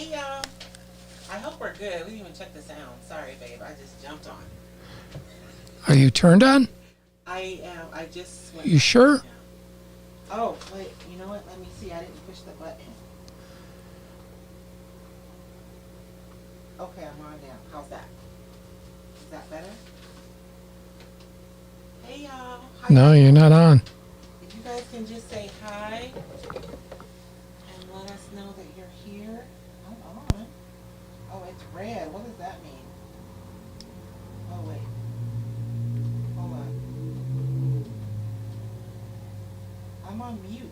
Hey y'all. I hope we're good. We didn't even check the sound. Sorry, babe. I just jumped on. Are you turned on? I am. I just went. You sure? Oh, wait. You know what? Let me see. I didn't push the button. Okay, I'm on now. How's that? Is that better? Hey y'all. How No, y'all you're not on. If you guys can just say hi and let us know that you're here. I'm on. Oh, it's red. What does that mean? Oh, wait. Hold on. I'm on mute.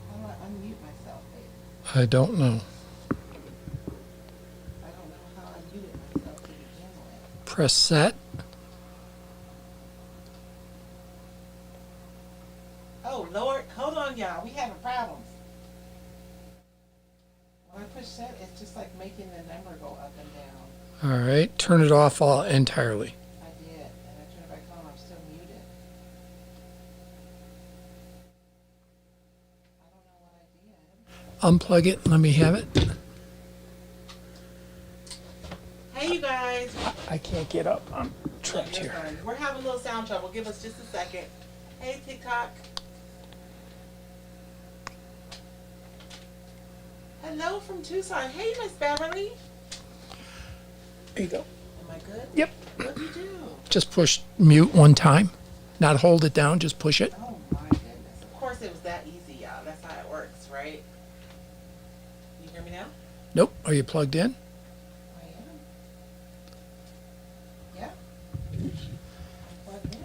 How do I unmute myself, babe? I don't know. I don't know how I muted myself to begin with. Press set. Oh, Lord. Hold on, y'all. We having problems. When I push set, it's just like making the number go up and down. All right. Turn it off all entirely. I did. And I turned it back on. I'm still muted. I don't know what I did. Unplug it. Let me have it. Hey, you guys. I can't get up. I'm trapped You're here. fine. We're having a little sound trouble. Give us just a second. Hey, TikTok. Hello from Tucson. Hey, Miss Beverly. There you go. Am I good? Yep. What'd you do? Just push mute one time. Not hold it down. Just push it. Oh, my goodness. Of course, it was that easy, y'all. That's how it works, right? You hear me now? Nope. Are you plugged in? I am. Yeah. I'm plugged in.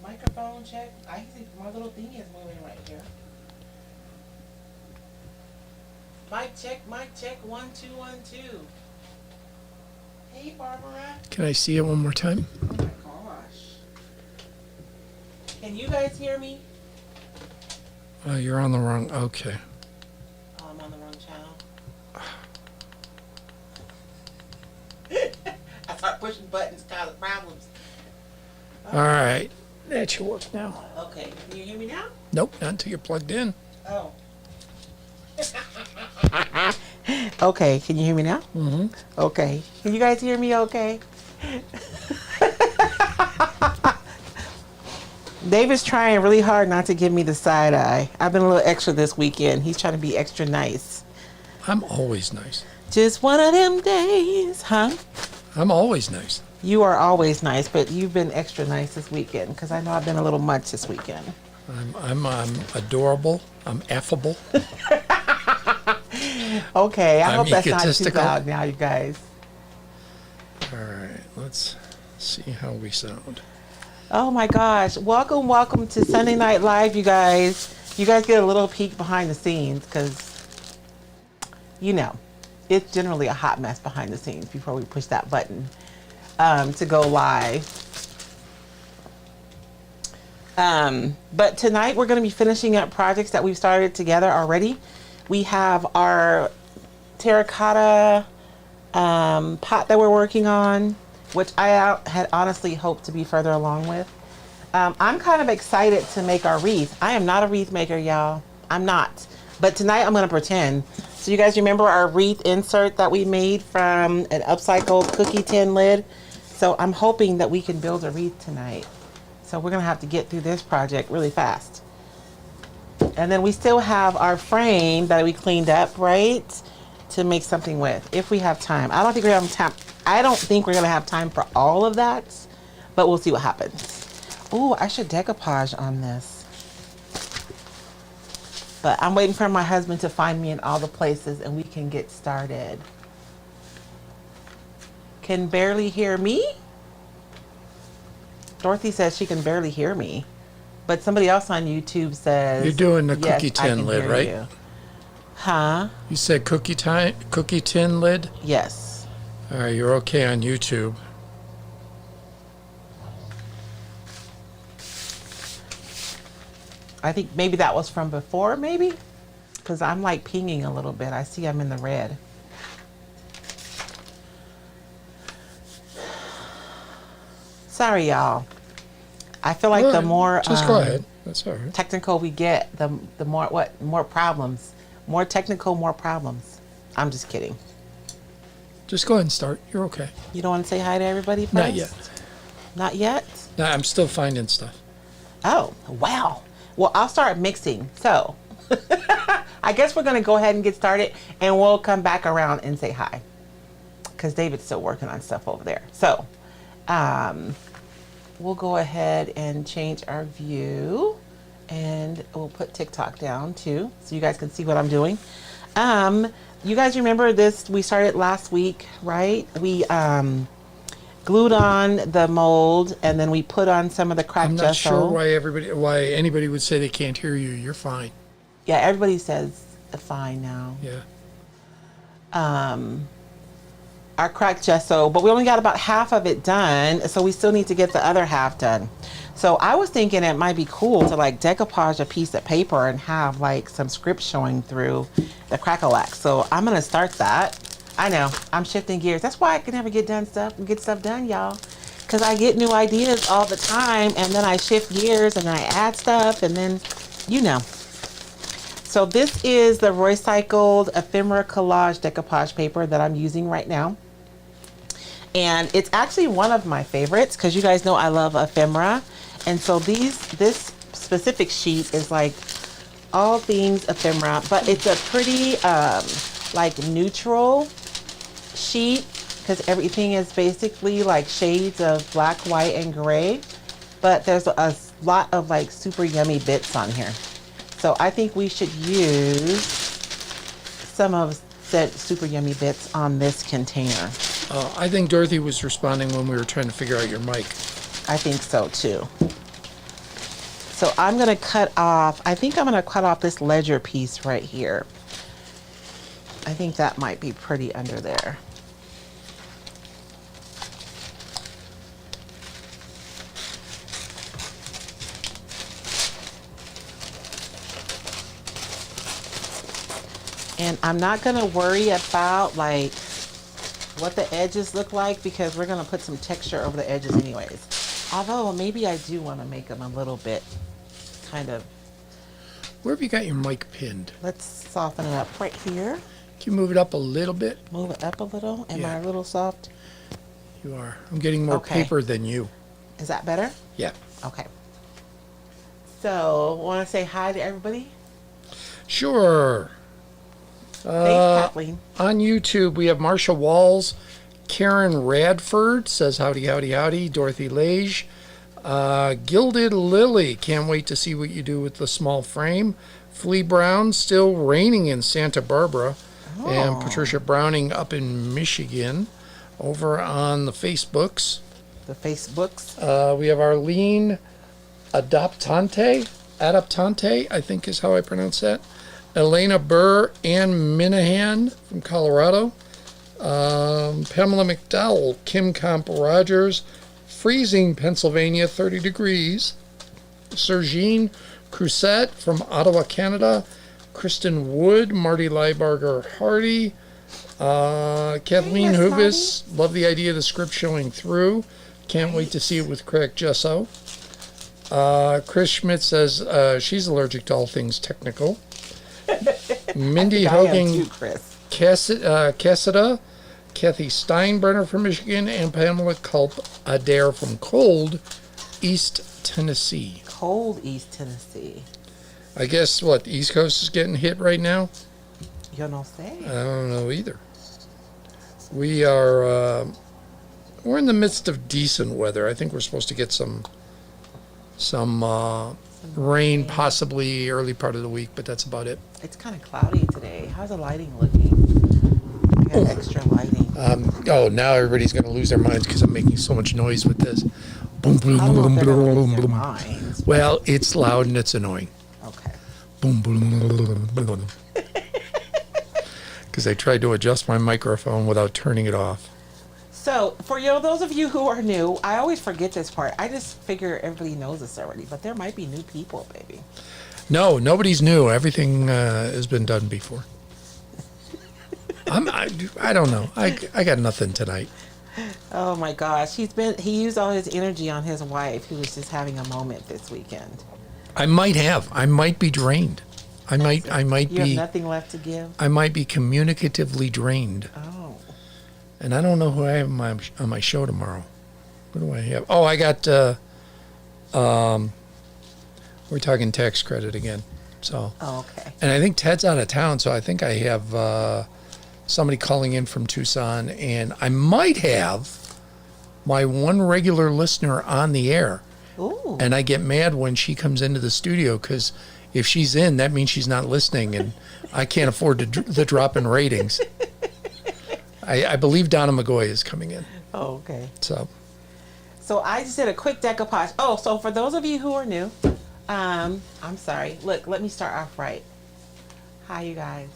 Microphone check. I see my little thing is moving right here. Mic check, 1, 2, 1, 2. Hey, Barbara. Can I see it one more time? Oh my gosh. Can you guys hear me? Oh, you're on the wrong. Okay. Oh, I'm on the wrong channel. I start pushing buttons, cause problems. All right. That should work now. Okay, can you hear me now? Nope. Not until you're plugged in. Oh. Okay, can you hear me now? Mm-hmm. Okay. Can you guys hear me okay? David's trying really hard not to give me the side eye. I've been a little extra this weekend. He's trying to be extra nice. I'm always nice. Just one of them days, huh? I'm always nice. You are always nice, but you've been extra nice this weekend because I know I've been a little much this weekend. I'm adorable. I'm affable. Okay, I I'm hope that's not too egotistical. loud now, you guys. All right. Let's see how we sound. Oh my gosh. Welcome to Sunday Night Live, you guys. You guys get a little peek behind the scenes because, you know, it's generally a hot mess behind the scenes before we push that button to go live. But tonight we're going to be finishing up projects that we've started together already. We have our terracotta pot that we're working on, which I had honestly hoped to be further along with. I'm kind of excited to make our wreath. I am not a wreath maker, y'all. I'm not. But tonight I'm going to pretend. So you guys remember our wreath insert that we made from an upcycled cookie tin lid? So I'm hoping that we can build a wreath tonight. So we're going to have to get through this project really fast. And then we still have our frame that we cleaned up, right? To make something with, if we have time. I don't think we're going to have time for all of that, but we'll see what happens. Ooh, I should decoupage on this. But I'm waiting for my husband to find me in all the places and we can get started. Can barely hear me? Dorothy says she can barely hear me. But somebody else on YouTube says... You're doing the yes, cookie tin lid, right? You. Huh? You said cookie tin lid? Yes. All right, you're okay on YouTube. I think maybe that was from before, maybe? Because I'm like pinging a little bit. I see I'm in the red. Sorry, y'all. I feel like All the right, more just go ahead. That's all right. technical we get, the more problems. More technical, more problems. I'm just kidding. Just go ahead and start. You're okay. You don't want to say hi to everybody first? Not yet. Not yet? No, I'm still finding stuff. Oh, wow. Well, I'll start mixing. So, I guess we're going to go ahead and get started, and we'll come back around and say hi. Because David's still working on stuff over there. So, we'll go ahead and change our view. And we'll put TikTok down, too, so you guys can see what I'm doing. You guys remember this? We started last week, right? We glued on the mold, and then we put on some of the cracked gesso. I'm not sure why anybody would say they can't hear you. You're fine. Yeah, everybody says fine now. Yeah. Our cracked gesso, but we only got about half of it done, so we still need to get the other half done. So I was thinking it might be cool to like decoupage a piece of paper and have like some script showing through the crackle-lack. So I'm gonna start that. I know, I'm shifting gears. That's why I can never get stuff done, y'all. Because I get new ideas all the time, and then I shift gears and I add stuff, and then, you know. So this is the Roycycled Ephemera Collage Decoupage paper that I'm using right now. And it's actually one of my favorites because you guys know I love ephemera. And so this specific sheet is like all things ephemera, but it's a pretty like neutral sheet because everything is basically like shades of black, white, and gray. But there's a lot of like super yummy bits on here. So I think we should use some of said super yummy bits on this container. I think Dorothy was responding when we were trying to figure out your mic. I think so too. So I'm going to cut off, I think I'm going to cut off this ledger piece right here. I think that might be pretty under there. And I'm not going to worry about like what the edges look like because we're going to put some texture over the edges anyways. Although maybe I do want to make them a little bit kind of. Where have you got your mic pinned? Let's soften it up right here. Can you move it up a little bit? Move it up a little. Am I Yeah. a little soft? You are. I'm getting more Okay. paper than you. Is that better? Yeah. Okay. So, want to say hi to everybody? Sure. Thanks, Kathleen. On YouTube, we have Marsha Walls. Karen Radford says howdy, howdy, howdy. Dorothy Lage. Gilded Lily. Can't wait to see what you do with the small frame. Flea Brown. Still raining in Santa Barbara. Oh. And Patricia Browning up in Michigan. Over on the Facebooks. The Facebooks. We have Arlene Adaptante, I think is how I pronounce that. Elena Burr, Ann Minahan from Colorado. Pamela McDowell, Kim Comp Rogers, freezing Pennsylvania, 30 degrees. Sergine Crusette from Ottawa, Canada. Kristen Wood, Marty Leibarger Hardy. Kathleen Miss Hubis, love the idea of the script showing through. Can't wait to see it with cracked gesso. Chris Schmidt says she's allergic to all things technical. Mindy I am Hogan too, Chris. Cassida, Kathy Steinbrenner from Michigan, and Pamela Culp Adair from Cold, East Tennessee. Cold East Tennessee. I guess what, the East Coast is getting hit right now? You don't say. I don't know either. We are we're in the midst of decent weather. I think we're supposed to get some rain possibly early part of the week, but that's about it. It's kind of cloudy today. How's the lighting looking? I got extra lighting. Now everybody's going to lose their minds because I'm making so much noise with this. Boom, boom, I don't know boom, if they're gonna boom, lose their boom. minds. Well, it's loud and it's annoying. Okay. Boom, boom, boom. Because I tried to adjust my microphone without turning it off. So, for those of you who are new, I always forget this part. I just figure everybody knows this already, but there might be new people, baby. No, nobody's new. Everything has been done before. I don't know. I got nothing tonight. Oh my gosh, he used all his energy on his wife, who was just having a moment this weekend. I might be drained. I might You have be nothing left to give? I might be communicatively drained. Oh. And I don't know who I have on my show tomorrow. What do I have? Oh, I got we're talking tax credit again. So Oh, okay. and I think Ted's out of town, so I think I have somebody calling in from Tucson, and I might have my one regular listener on the air. Ooh. And I get mad when she comes into the studio because if she's in, that means she's not listening, and I can't afford the drop in ratings. I believe Donna McGoy is coming in. Oh, okay. So I just did a quick decoupage. Oh, so for those of you who are new, I'm sorry. Look, let me start off right. Hi, you guys.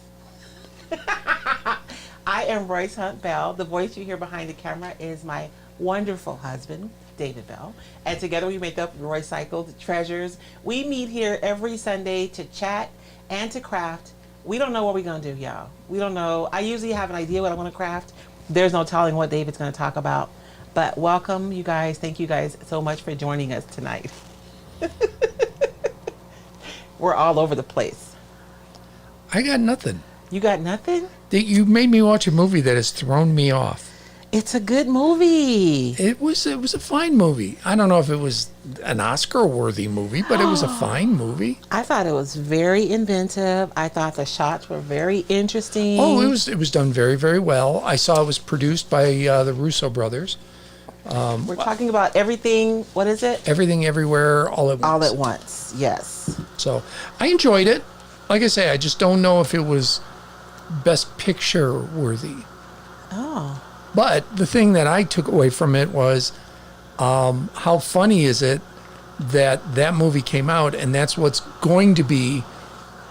I am Royce Hunt Bell. The voice you hear behind the camera is my wonderful husband, David Bell. And together we make up Royce Cycled Treasures. We meet here every Sunday to chat and to craft. We don't know what we're going to do, y'all. We don't know. I usually have an idea what I want to craft. There's no telling what David's going to talk about. But welcome, you guys. Thank you guys so much for joining us tonight. We're all over the place. I got nothing. You got nothing? You made me watch a movie that has thrown me off. It's a good movie. It was a fine movie. I don't know if it was an Oscar-worthy movie, but it was a fine movie. I thought it was very inventive. I thought the shots were very interesting. Oh, it was done very, very well. I saw it was produced by the Russo brothers. We're talking about everything. What is it? Everything, everywhere, all at once. All at once. Yes. So I enjoyed it. Like I say, I just don't know if it was Best Picture worthy. Oh. But the thing that I took away from it was how funny is it that movie came out, and that's what's going to be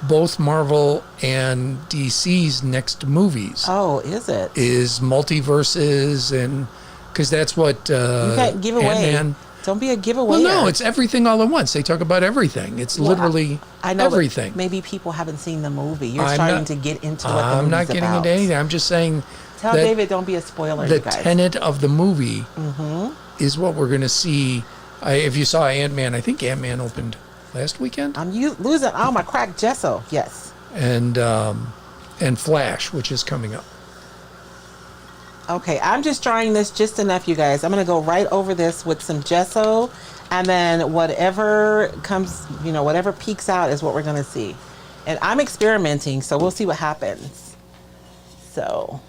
both Marvel and DC's next movies. Oh, is it? Is multiverses, and because that's what you can't give away. Ant-Man. Don't be a giveaway. Well, no, it's everything all at once. They talk about everything. It's literally I know, everything. But maybe people haven't seen the movie. You're starting to get into what the movie's I'm not getting about. into anything. I'm just saying. Tell David, don't be a spoiler. The you guys. tenet of the movie is what we're going to see. If you saw Ant-Man, I think Ant-Man opened last weekend. I'm losing all my cracked gesso. Yes. And Flash, which is coming up. Okay, I'm just trying this just enough, you guys. I'm going to go right over this with some gesso, and then whatever comes, whatever peeks out is what we're going to see. And I'm experimenting, so we'll see what happens. So.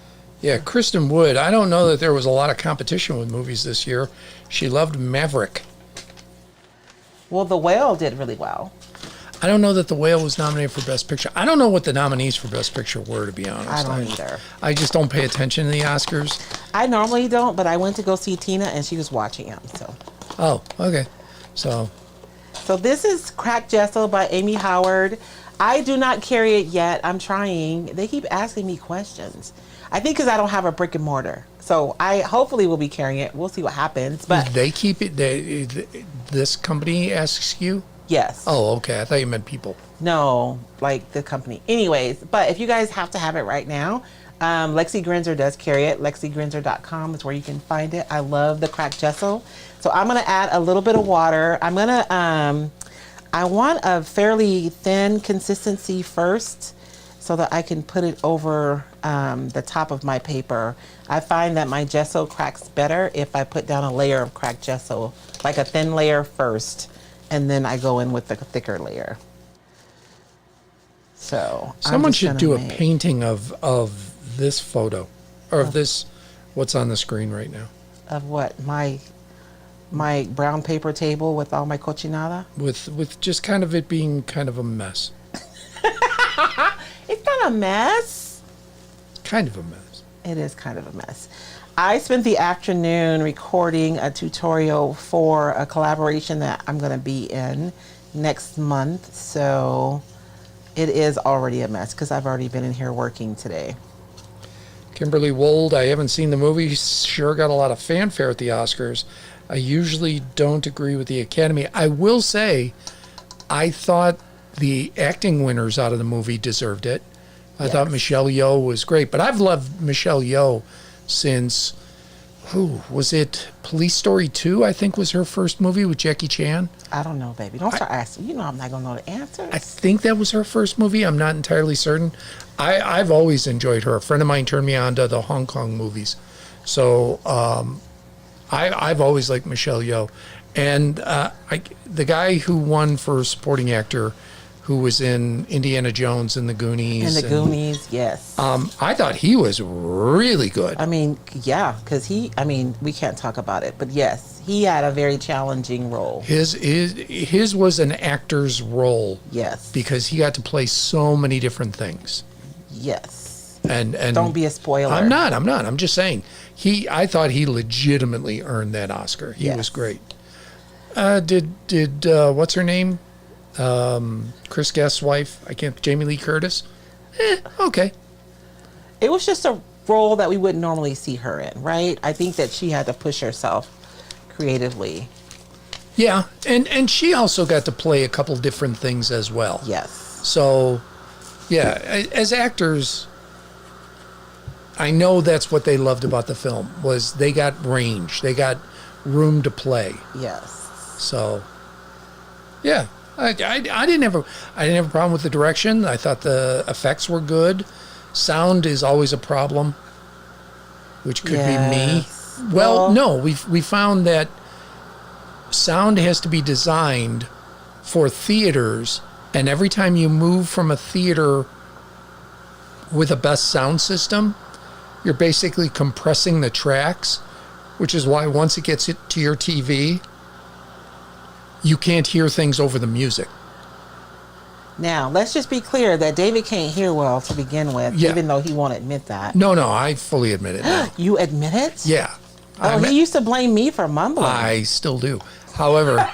Yeah, Kristen Wood. I don't know that there was a lot of competition with movies this year. She loved Maverick. Well, The Whale did really well. I don't know that The Whale was nominated for Best Picture. I don't know what the nominees for Best Picture were, to be honest. I don't either. I just don't pay attention to the Oscars. I normally don't, but I went to go see Tina, and she was watching him. So. Oh, okay. So this is Cracked Gesso by Amy Howard. I do not carry it yet. I'm trying. They keep asking me questions. I think because I don't have a brick and mortar. So I hopefully will be carrying it. We'll see what happens. But they keep it. This company asks you. Yes. Oh, okay. I thought you meant people. No, like the company. Anyways, but if you guys have to have it right now, Lexi Grinzer does carry it. LexiGrinzer.com is where you can find it. I love the cracked gesso. So I'm going to add a little bit of water. I'm going to, I want a fairly thin consistency first so that I can put it over the top of my paper. I find that my gesso cracks better if I put down a layer of cracked gesso, like a thin layer first, and then I go in with the thicker layer. So someone should do a painting of this photo, or of this, what's on the screen right now. Of what? My brown paper table with all my cochinada? With just kind of it being kind of a mess. It's not a mess. Kind of a mess. It is kind of a mess. I spent the afternoon recording a tutorial for a collaboration that I'm going to be in next month. So it is already a mess because I've already been in here working today. Kimberly Wold, I haven't seen the movie. Sure got a lot of fanfare at the Oscars. I usually don't agree with the Academy. I will say, I thought the acting winners out of the movie deserved it. I thought Michelle Yeoh was great, but I've loved Michelle Yeoh since, who was it? Police Story 2, I think, was her first movie with Jackie Chan. I don't know, baby. Don't start asking. You know I'm not going to know the answers. I think that was her first movie. I'm not entirely certain. I've always enjoyed her. A friend of mine turned me on to the Hong Kong movies. So I've always liked Michelle Yeoh. And the guy who won for supporting actor, who was in Indiana Jones and the Goonies. Goonies, yes. I thought he was really good. I mean, yeah, because we can't talk about it, but yes, he had a very challenging role. His was an actor's role. Yes. Because he got to play so many different things. Yes. And don't be a spoiler. I'm not. I'm just saying. I thought he legitimately earned that Oscar. He was great. Did what's her name? Chris Guest's wife. Jamie Lee Curtis. Okay. It was just a role that we wouldn't normally see her in, right? I think that she had to push herself creatively. Yeah, and she also got to play a couple different things as well. Yes. So, yeah, as actors, I know that's what they loved about the film, was they got range. They got room to play. Yes. So, yeah, I didn't have a problem with the direction. I thought the effects were good. Sound is always a problem, which could be me. Well, no, we found that sound has to be designed for theaters, and every time you move from a theater with a best sound system, you're basically compressing the tracks, which is why once it gets to your TV, you can't hear things over the music. Now, let's just be clear that David can't hear well to begin with, even though he won't admit that. No, I fully admit it now. You admit it? Yeah. Oh, he used to blame me for mumbling. I still do. However,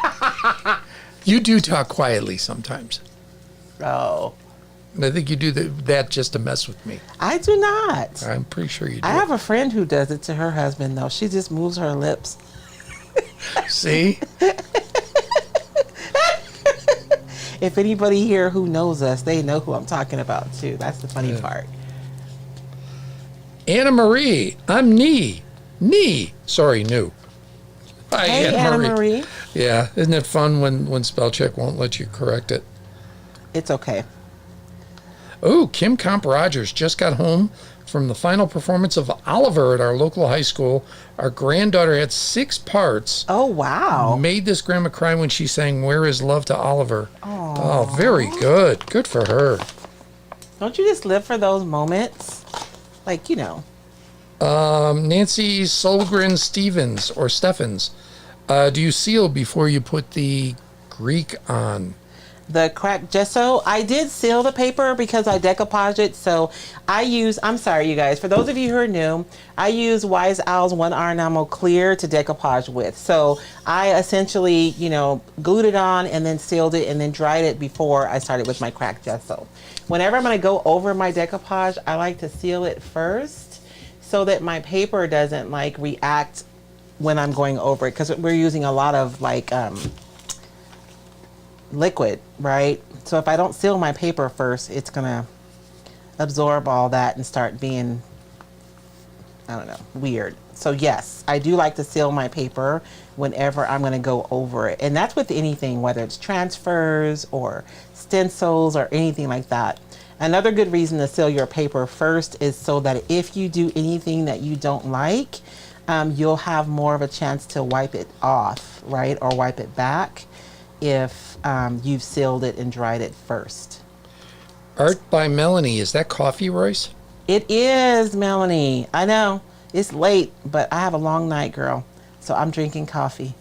you do talk quietly sometimes. Oh. And I think you do that just to mess with me. I do not. I'm pretty sure you do. I have a friend who does it to her husband, though. She just moves her lips. See? If anybody here who knows us, they know who I'm talking about, too. That's the funny part. Anna Marie, I'm Nee. Sorry, new. Hi, Hey, Anna Marie. Yeah, isn't it fun when spell check won't let you correct it? It's okay. Oh, Kim Comp Rogers just got home from the final performance of Oliver at our local high school. Our granddaughter had 6 parts. Oh, wow. Made this grandma cry when she sang Where Is Love to Oliver. Aww. Oh, very good. Good for her. Don't you just live for those moments? Like, you know. Nancy Solgren Steffens. Do you seal before you put the Greek on? The cracked gesso, I did seal the paper because I decoupage it. So I'm sorry, you guys. For those of you who are new, I use Wise Owl's 1R enamel clear to decoupage with. So I essentially, glued it on and then sealed it and then dried it before I started with my cracked gesso. Whenever I'm going to go over my decoupage, I like to seal it first so that my paper doesn't react when I'm going over it, because we're using a lot of liquid, right? So if I don't seal my paper first, it's gonna absorb all that and start being, I don't know, weird. So yes, I do like to seal my paper whenever I'm gonna go over it. And that's with anything, whether it's transfers or stencils or anything like that. Another good reason to seal your paper first is so that if you do anything that you don't like, you'll have more of a chance to wipe it off, right? Or wipe it back if you've sealed it and dried it first. Art by Melanie. Is that coffee, Royce? It is, Melanie. I know. It's late, but I have a long night, girl. So I'm drinking coffee.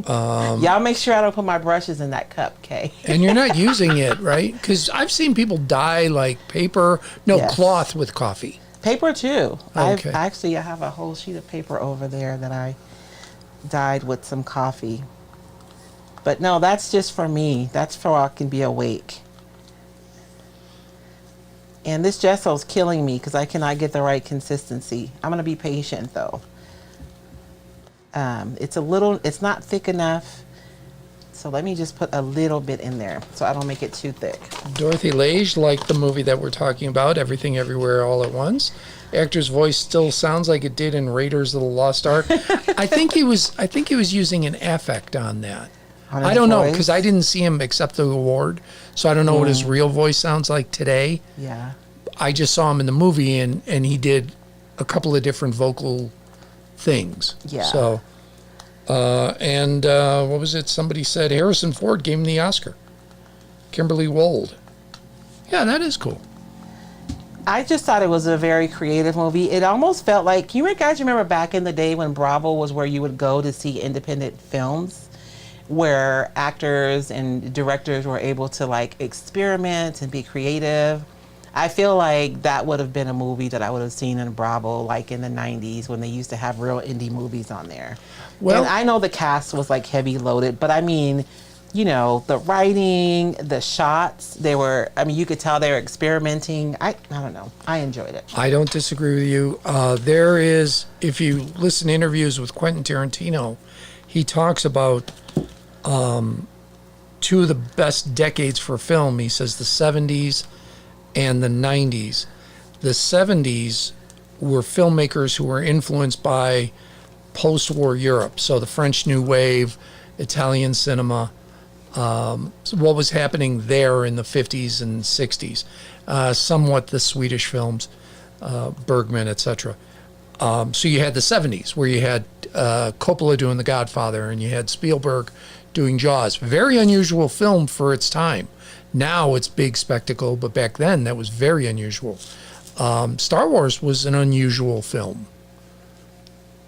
Y'all make sure I don't put my brushes in that cup, Kay. And you're not using it, right? Because I've seen people dye cloth with coffee. Paper too. Okay. I have a whole sheet of paper over there that I dyed with some coffee. But no, that's just for me. That's for I can be awake. And this gesso's killing me because I cannot get the right consistency. I'm going to be patient though. It's not thick enough. So let me just put a little bit in there so I don't make it too thick. Dorothy Lage liked the movie that we're talking about, Everything Everywhere All at Once. Actor's voice still sounds like it did in Raiders of the Lost Ark. I think he was using an affect on that. On I his don't know, voice? because I didn't see him accept the award, so I don't know what his real voice sounds like today. Yeah. I just saw him in the movie, and he did a couple of different vocal things. Yeah. So, what was it? Somebody said Harrison Ford gave him the Oscar. Kimberly Wold. Yeah, that is cool. I just thought it was a very creative movie. It almost felt like, you guys remember back in the day when Bravo was where you would go to see independent films, where actors and directors were able to like experiment and be creative. I feel like that would have been a movie that I would have seen in Bravo, like in the 90s when they used to have real indie movies on there. Well, and I know the cast was like heavy loaded, but I mean, you know, the writing, the shots, you could tell they were experimenting. I don't know. I enjoyed it. I don't disagree with you. There is, if you listen to interviews with Quentin Tarantino, he talks about two of the best decades for film. He says the 70s and the 90s. The 70s were filmmakers who were influenced by post-war Europe. So the French New Wave, Italian cinema, so what was happening there in the 50s and 60s, somewhat the Swedish films, Bergman, etc. So you had the 70s where you had Coppola doing The Godfather and you had Spielberg doing Jaws. Very unusual film for its time. Now it's big spectacle, but back then that was very unusual. Star Wars was an unusual film.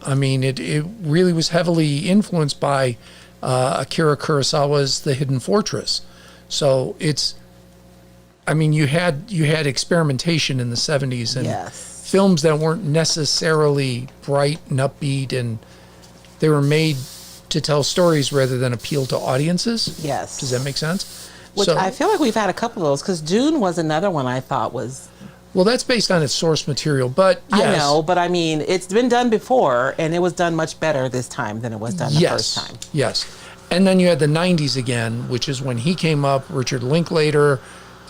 I mean, it really was heavily influenced by Akira Kurosawa's The Hidden Fortress. So you had experimentation in the 70s and Yes. films that weren't necessarily bright and upbeat, and they were made to tell stories rather than appeal to audiences. Yes. Does that make sense? Which I feel like we've had a couple of those, because Dune was another one I thought was... Well, that's based on its source material, but yes. I know, but I mean, it's been done before, and it was done much better this time than it was done the first time. Yes. And then you had the 90s again, which is when he came up, Richard Linklater,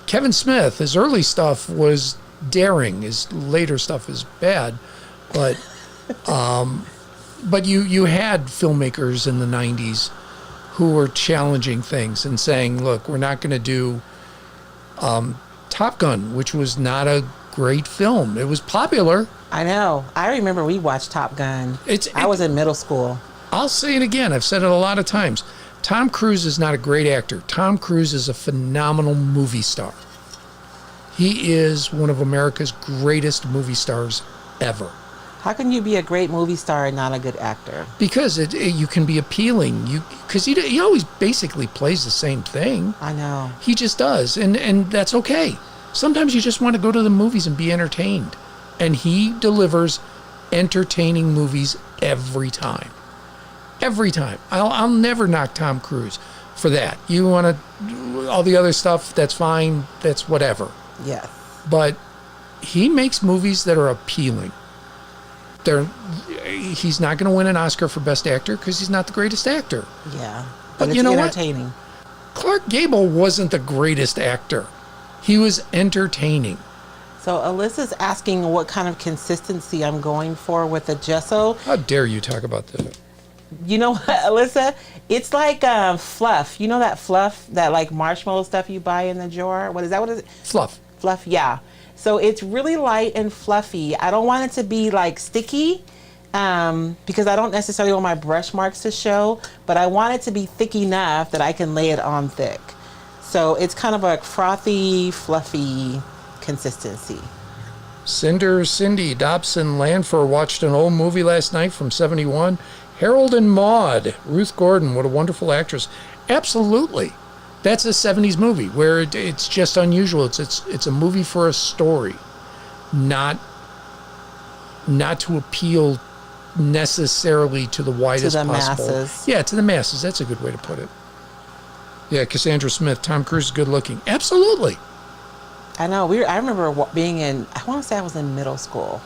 Kevin Smith. His early stuff was daring. His later stuff is bad. But you had filmmakers in the 90s who were challenging things and saying, look, we're not going to do Top Gun, which was not a great film. It was popular. I know. I remember we watched Top Gun. I was in middle school. I'll say it again. I've said it a lot of times. Tom Cruise is not a great actor. Tom Cruise is a phenomenal movie star. He is one of America's greatest movie stars ever. How can you be a great movie star and not a good actor? Because you can be appealing. Because he always basically plays the same thing. I know. He just does, and that's okay. Sometimes you just want to go to the movies and be entertained. And he delivers entertaining movies every time. Every time. I'll never knock Tom Cruise for that. You want to, all the other stuff, that's fine. That's whatever. Yes. But he makes movies that are appealing. He's not going to win an Oscar for Best Actor because he's not the greatest actor. Yeah. But you it's know entertaining. What? Clark Gable wasn't the greatest actor. He was entertaining. So Alyssa's asking what kind of consistency I'm going for with the gesso. How dare you talk about that? You know what, Alyssa? It's like fluff. You know that fluff, that like marshmallow stuff you buy in the jar? What is that? What is it? Fluff. Fluff, yeah. So it's really light and fluffy. I don't want it to be like sticky because I don't necessarily want my brush marks to show, but I want it to be thick enough that I can lay it on thick. So it's kind of a frothy, fluffy consistency. Cindy Dobson Lanford watched an old movie last night from '71. Harold and Maude. Ruth Gordon, what a wonderful actress. Absolutely. That's a 70s movie where it's just unusual. It's a movie for a story, not to appeal necessarily to the widest possible. Masses. Yeah, to the masses. That's a good way to put it. Yeah, Cassandra Smith. Tom Cruise is good looking. Absolutely. I know. I remember being in, I want to say I was in middle school.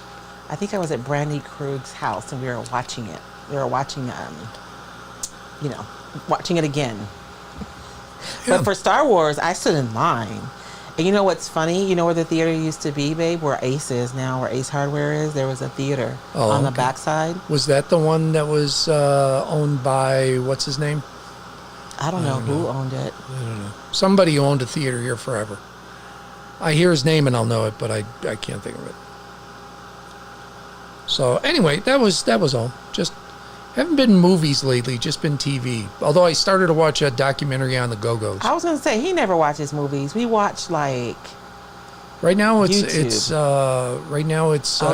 I think I was at Brandy Krug's house and we were watching it. We were watching, watching it again. Yeah. But for Star Wars, I stood in line. And you know what's funny? You know where the theater used to be, babe? Where Ace is now, where Ace Hardware is? There was a theater on the backside. Was that the one that was owned by, what's his name? I don't know who owned it. Somebody owned a theater here forever. I hear his name and I'll know it, but I can't think of it. So anyway, that was all. Just haven't been movies lately, just been TV. Although I started to watch a documentary on the Go-Go's. I was gonna say he never watches movies. We watch like Right now it's YouTube.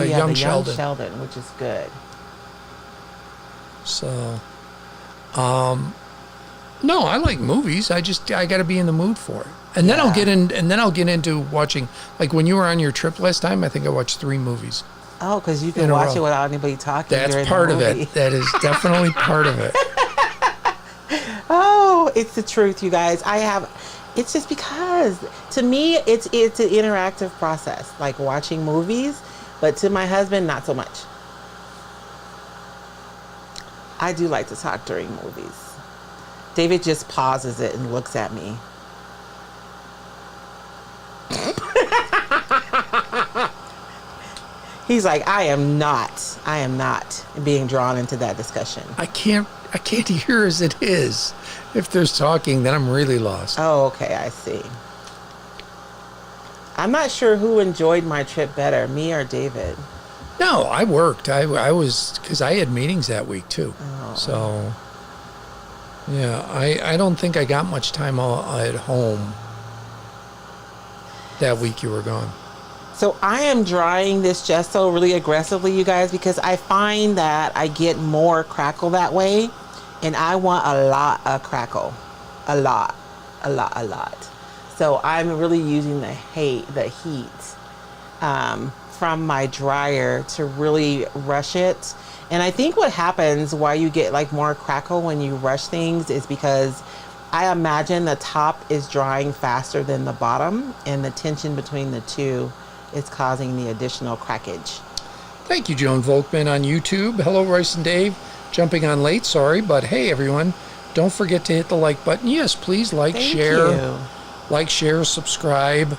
Young Sheldon. Young Sheldon, which is good. So no, I like movies. I got to be in the mood for it. And then I'll get into watching, like when you were on your trip last time, I think I watched 3 movies. Oh, because you can watch it without anybody talking. That's part of it. That is definitely part of it. Oh, it's the truth, you guys. It's just because to me it's an interactive process, like watching movies, but to my husband, not so much. I do like to talk during movies. David just pauses it and looks at me. He's like, I am not being drawn into that discussion. I can't hear as it is. If there's talking, then I'm really lost. Oh, okay, I see. I'm not sure who enjoyed my trip better, me or David. No, I worked. I was, because I had meetings that week too. Oh. So, yeah, I don't think I got much time at home that week you were gone. So I am drying this gesso really aggressively, you guys, because I find that I get more crackle that way, and I want a lot of crackle. A lot. So I'm really using the heat from my dryer to really rush it. And I think what happens why you get like more crackle when you rush things is because I imagine the top is drying faster than the bottom, and the tension between the two is causing the additional crackage. Thank you, Joan Volkman on YouTube. Hello, Royce and Dave. Jumping on late, sorry, but hey, everyone, don't forget to hit the like button. Yes, please like, share, subscribe,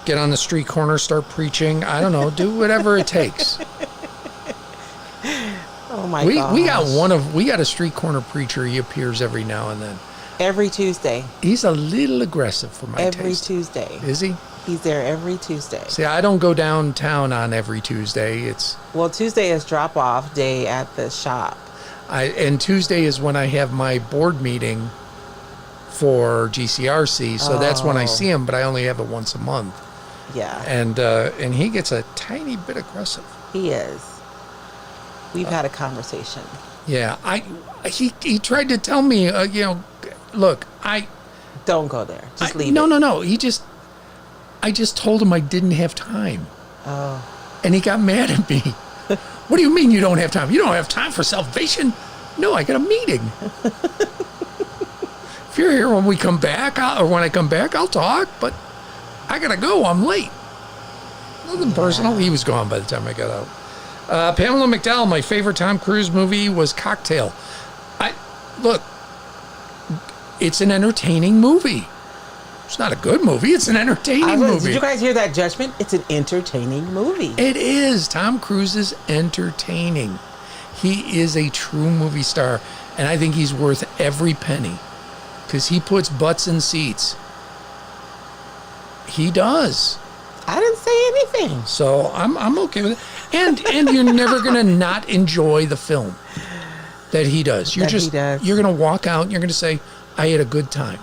get on the street corner, start preaching. I don't know, do whatever it takes. Oh my gosh. We got a street corner preacher. He appears every now and then. Every Tuesday. He's a little aggressive for my taste. Every Tuesday. Is he? He's there every Tuesday. See, I don't go downtown on every Tuesday. Well, Tuesday is drop-off day at the shop. And Tuesday is when I have my board meeting for GCRC, so that's when I see him, but I only have it once a month. Yeah. And he gets a tiny bit aggressive. He is. We've had a conversation. Yeah, he tried to tell me, look, don't go there. Just leave it. No. I just told him I didn't have time. Oh. And he got mad at me. What do you mean you don't have time? You don't have time for salvation? No, I got a meeting. If you're here when we come back, when I come back, I'll talk, but I got to go. I'm late. Nothing personal. He was gone by the time I got out. Pamela McDowell, my favorite Tom Cruise movie was Cocktail. Look, it's an entertaining movie. It's not a good movie. It's an entertaining movie. Did you guys hear that judgment? It's an entertaining movie. It is. Tom Cruise is entertaining. He is a true movie star, and I think he's worth every penny because he puts butts in seats. He does. I didn't say anything. So I'm okay with it. And you're never gonna not enjoy the film that he does. You're gonna walk out and you're gonna say, I had a good time.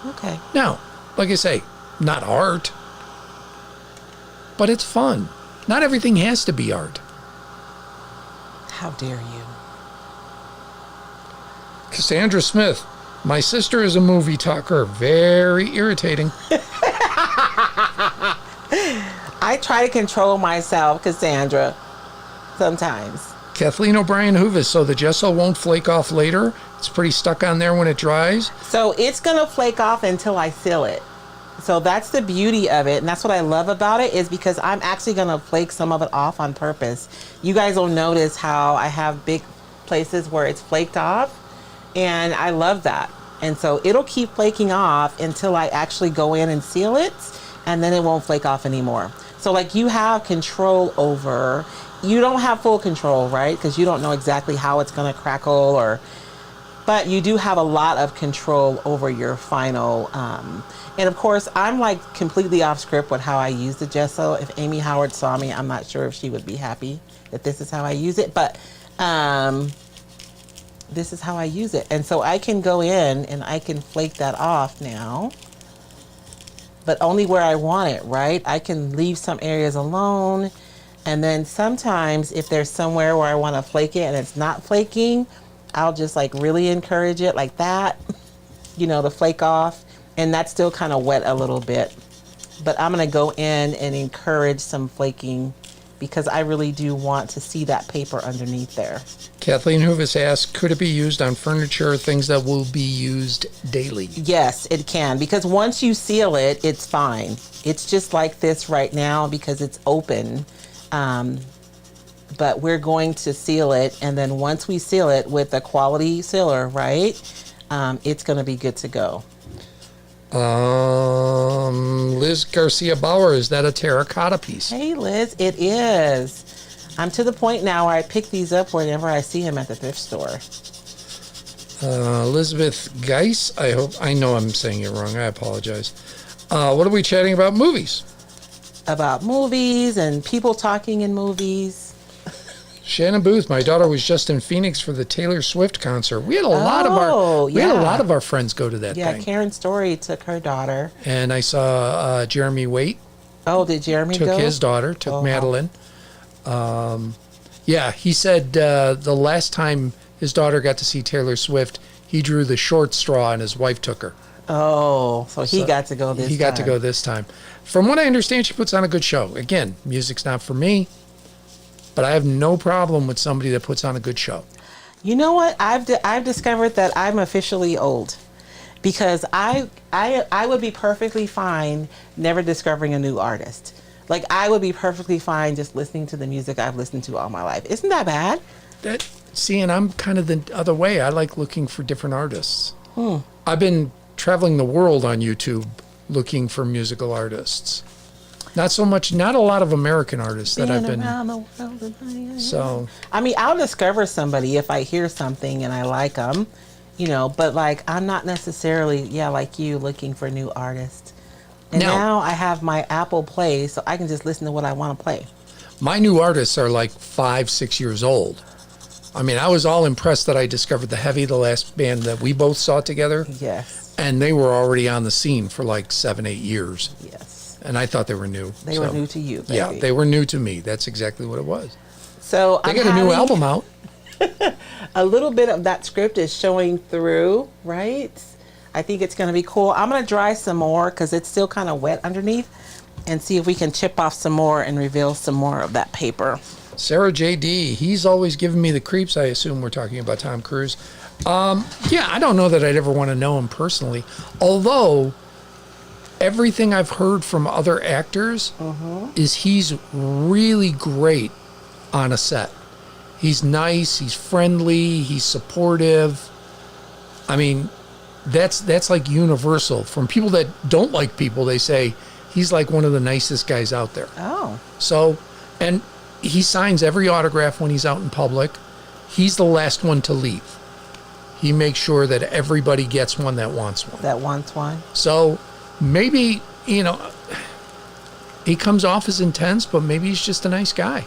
Okay. Now, like I say, not art, but it's fun. Not everything has to be art. How dare you? Cassandra Smith, my sister is a movie talker. Very irritating. I try to control myself, Cassandra, sometimes. Kathleen O'Brien Hoovis, so the gesso won't flake off later? It's pretty stuck on there when it dries? So it's going to flake off until I seal it. So that's the beauty of it. And that's what I love about it is because I'm actually going to flake some of it off on purpose. You guys will notice how I have big places where it's flaked off. And I love that. And so it'll keep flaking off until I actually go in and seal it. And then it won't flake off anymore. So like you have control over, you don't have full control, right? Because you don't know exactly how it's going to crackle or But you do have a lot of control over your final. And of course, I'm like completely off script with how I use the gesso. If Amy Howard saw me, I'm not sure if she would be happy that this is how I use it. But this is how I use it. And so I can go in and I can flake that off now. But only where I want it, right? I can leave some areas alone. And then sometimes if there's somewhere where I want to flake it and it's not flaking, I'll just like really encourage it like that, you know, to flake off. And that's still kind of wet a little bit. But I'm going to go in and encourage some flaking because I really do want to see that paper underneath there. Kathleen Hoovis asked, could it be used on furniture, things that will be used daily? Yes, it can. Because once you seal it, it's fine. It's just like this right now because it's open. But we're going to seal it, and then once we seal it with a quality sealer, right, it's going to be good to go. Liz Garcia Bauer, is that a terracotta piece? Hey, Liz, it is. I'm to the point now where I pick these up whenever I see them at the thrift store. Elizabeth Geis, I know I'm saying it wrong. I apologize. What are we chatting about? Movies. About movies and people talking in movies. Shannon Booth, my daughter was just in Phoenix for the Taylor Swift concert. We had a lot of our friends go to that thing. Yeah, Karen Story took her daughter. And I saw Jeremy Waite. Oh, did Jeremy took go? His daughter, took Madeline. Yeah, he said the last time his daughter got to see Taylor Swift, he drew the short straw and his wife took her. Oh, so he got to go this time. He got to go this time. From what I understand, she puts on a good show. Again, music's not for me, but I have no problem with somebody that puts on a good show. You know what? I've discovered that I'm officially old because I would be perfectly fine never discovering a new artist. Like, I would be perfectly fine just listening to the music I've listened to all my life. Isn't that bad? See, and I'm kind of the other way. I like looking for different artists. I've been traveling the world on YouTube looking for musical artists. Not a lot of American artists that I've been. So, I mean, I'll discover somebody if I hear something and I like them, you know, but like, I'm not necessarily, like you, looking for new artists. And now I have my Apple Play, so I can just listen to what I want to play. My new artists are like 5-6 years old. I mean, I was all impressed that I discovered The Heavy, the last band that we both saw together. Yes. And they were already on the scene for like 7-8 years. Yes. And I thought they were new. They were new to you, baby. Yeah, they were new to me. That's exactly what it was. So they got a new album out. A little bit of that script is showing through, right? I think it's going to be cool. I'm going to dry some more because it's still kind of wet underneath and see if we can chip off some more and reveal some more of that paper. Sarah J.D., he's always giving me the creeps. I assume we're talking about Tom Cruise. Yeah, I don't know that I'd ever want to know him personally. Although, everything I've heard from other actors is he's really great on a set. He's nice, he's friendly, he's supportive. I mean, that's like universal. From people that don't like people, they say he's like one of the nicest guys out there. Oh. So, and he signs every autograph when he's out in public. He's the last one to leave. He makes sure that everybody gets one that wants one. That wants one. So maybe, he comes off as intense, but maybe he's just a nice guy.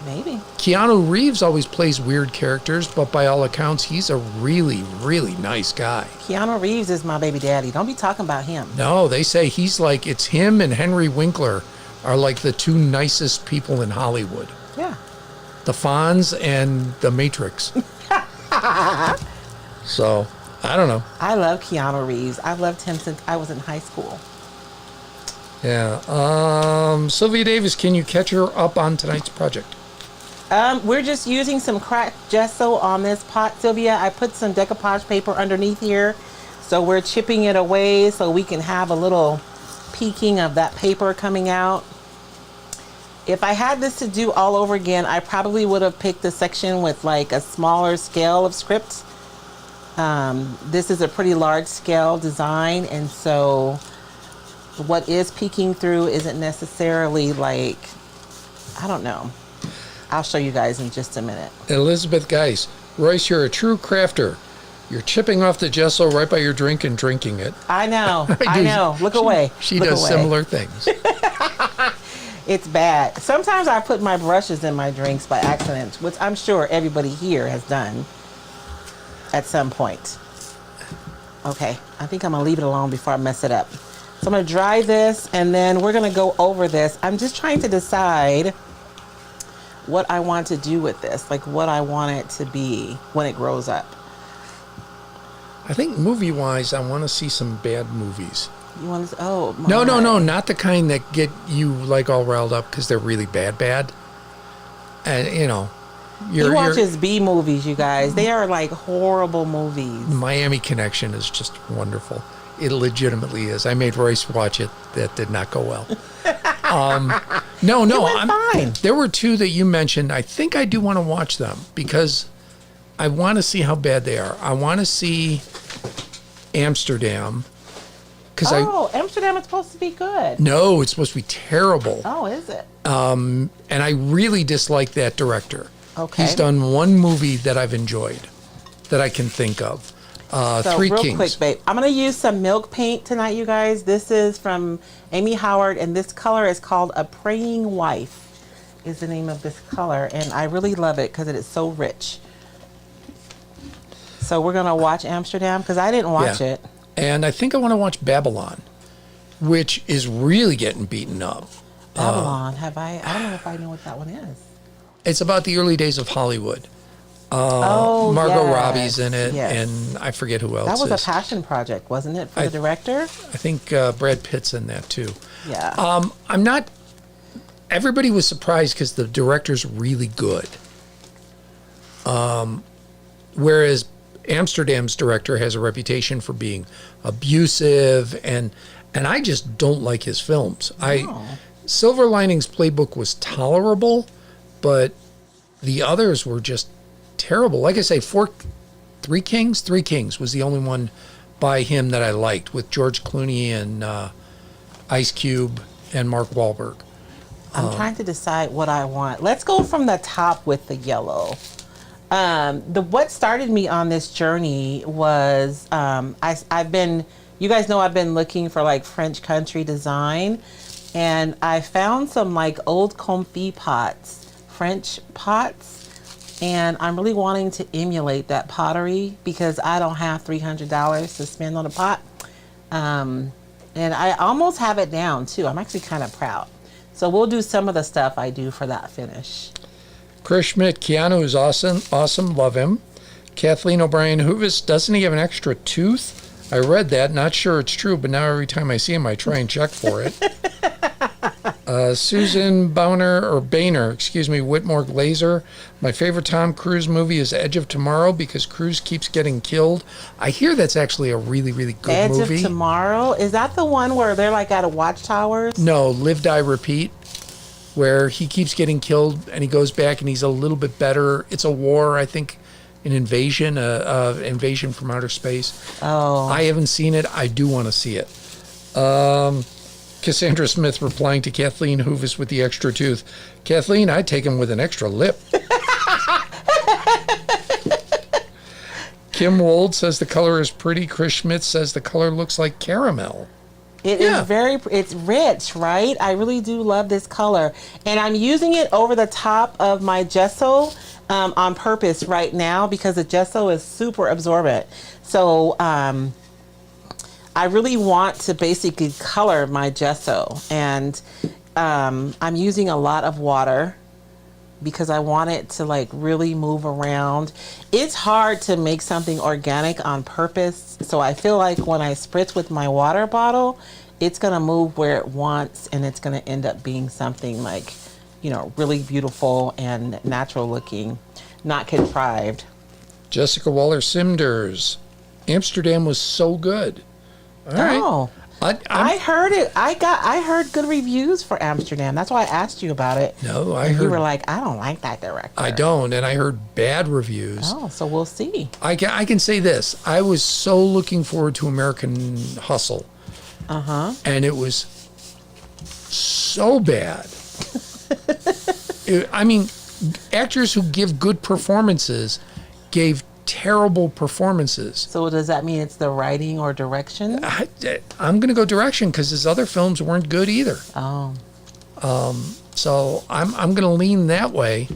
Maybe. Keanu Reeves always plays weird characters, but by all accounts, he's a really, really nice guy. Keanu Reeves is my baby daddy. Don't be talking about him. No, they say it's him and Henry Winkler are like the two nicest people in Hollywood. Yeah. The Fonz and the Matrix. So, I don't know. I love Keanu Reeves. I've loved him since I was in high school. Yeah. Sylvia Davis, can you catch her up on tonight's project? We're just using some cracked gesso on this pot, Sylvia. I put some decoupage paper underneath here. So we're chipping it away so we can have a little peeking of that paper coming out. If I had this to do all over again, I probably would have picked a section with like a smaller scale of script. This is a pretty large scale design, and so what is peeking through isn't necessarily like, I don't know. I'll show you guys in just a minute. Elizabeth Geis, Royce, you're a true crafter. You're chipping off the gesso right by your drink and drinking it. I know. I know. Look away. She Look does away. similar things. It's bad. Sometimes I put my brushes in my drinks by accident, which I'm sure everybody here has done at some point. Okay, I think I'm gonna leave it alone before I mess it up. So I'm gonna dry this and then we're gonna go over this. I'm just trying to decide what I want to do with this, like what I want it to be when it grows up. I think movie-wise, I want to see some bad movies. You want to? Oh, my. No, not the kind that get you like all riled up because they're really bad. And He watches B movies, you guys. They are like horrible movies. Miami Connection is just wonderful. It legitimately is. I made Royce watch it. That did not go well. No, It went fine. There were two that you mentioned. I think I do want to watch them because I want to see how bad they are. I want to see Amsterdam. Amsterdam is supposed to be good. No, it's supposed to be terrible. Oh, is it? And I really dislike that director. Okay. He's done one movie that I've enjoyed that I can think of. So Three real Kings. quick, babe. I'm going to use some milk paint tonight, you guys. This is from Amy Howard, and this color is called A Praying Wife is the name of this color, and I really love it because it is so rich. So we're going to watch Amsterdam because I didn't watch it. And I think I want to watch Babylon, which is really getting beaten up. Babylon, I don't know if I know what that one is. It's about the early days of Hollywood. Margot Robbie's in it, yes. and I forget who else That was is. a passion project, wasn't it, for the director? I think Brad Pitt's in that too. Yeah. I'm not. Everybody was surprised because the director's really good. Whereas Amsterdam's director has a reputation for being abusive, and I just don't like his films. Silver Linings Playbook was tolerable, but the others were just terrible. Like I say, Three Kings was the only one by him that I liked, with George Clooney and Ice Cube and Mark Wahlberg. I'm trying to decide what I want. Let's go from the top with the yellow. What started me on this journey was you guys know I've been looking for like French country design, and I found some like old comfy pots, French pots, and I'm really wanting to emulate that pottery because I don't have $300 to spend on a pot. And I almost have it down too. I'm actually kind of proud. So we'll do some of the stuff I do for that finish. Chris Schmidt, Keanu is awesome, love him. Kathleen O'Brien Hoovis, doesn't he have an extra tooth? I read that, not sure it's true, but now every time I see him, I try and check for it. Susan Boehner, Whitmore Glazer. My favorite Tom Cruise movie is Edge of Tomorrow because Cruise keeps getting killed. I hear that's actually a really, really good movie. Edge of Tomorrow? Is that the one where they're like at a watchtowers? No, Live, Die, Repeat, where he keeps getting killed and he goes back and he's a little bit better. It's a war, I think, an invasion from outer space. Oh. I haven't seen it. I do want to see it. Cassandra Smith replying to Kathleen Hoovis with the extra tooth. Kathleen, I'd take him with an extra lip. Kim Wold says the color is pretty. Chris Schmidt says the color looks like caramel. It is it's rich, right? I really do love this color. And I'm using it over the top of my gesso on purpose right now because the gesso is super absorbent. So I really want to basically color my gesso. And I'm using a lot of water because I want it to like really move around. It's hard to make something organic on purpose. So I feel like when I spritz with my water bottle, it's gonna move where it wants and it's gonna end up being something like, really beautiful and natural looking, not contrived. Jessica Waller Simders. Amsterdam was so good. All right. Oh. I heard it. I heard good reviews for Amsterdam. That's why I asked you about it. No, I and heard. You were like, I don't like that director. I don't, and I heard bad reviews. Oh, so we'll see. I can say this. I was so looking forward to American Hustle. Uh-huh. And it was so bad. Actors who give good performances gave terrible performances. So does that mean it's the writing or direction? I'm going to go direction because his other films weren't good either. Oh. So I'm going to lean that way.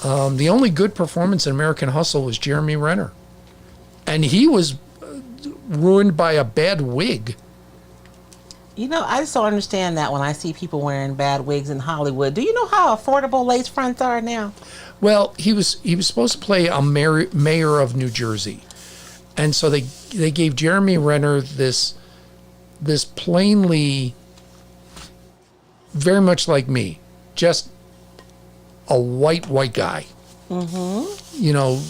The only good performance in American Hustle was Jeremy Renner. And he was ruined by a bad wig. You know, I just don't understand that when I see people wearing bad wigs in Hollywood. Do you know how affordable lace fronts are now? Well, he was supposed to play a mayor of New Jersey. And so they gave Jeremy Renner this plainly, very much like me, just a white guy. Mm-hmm. You know,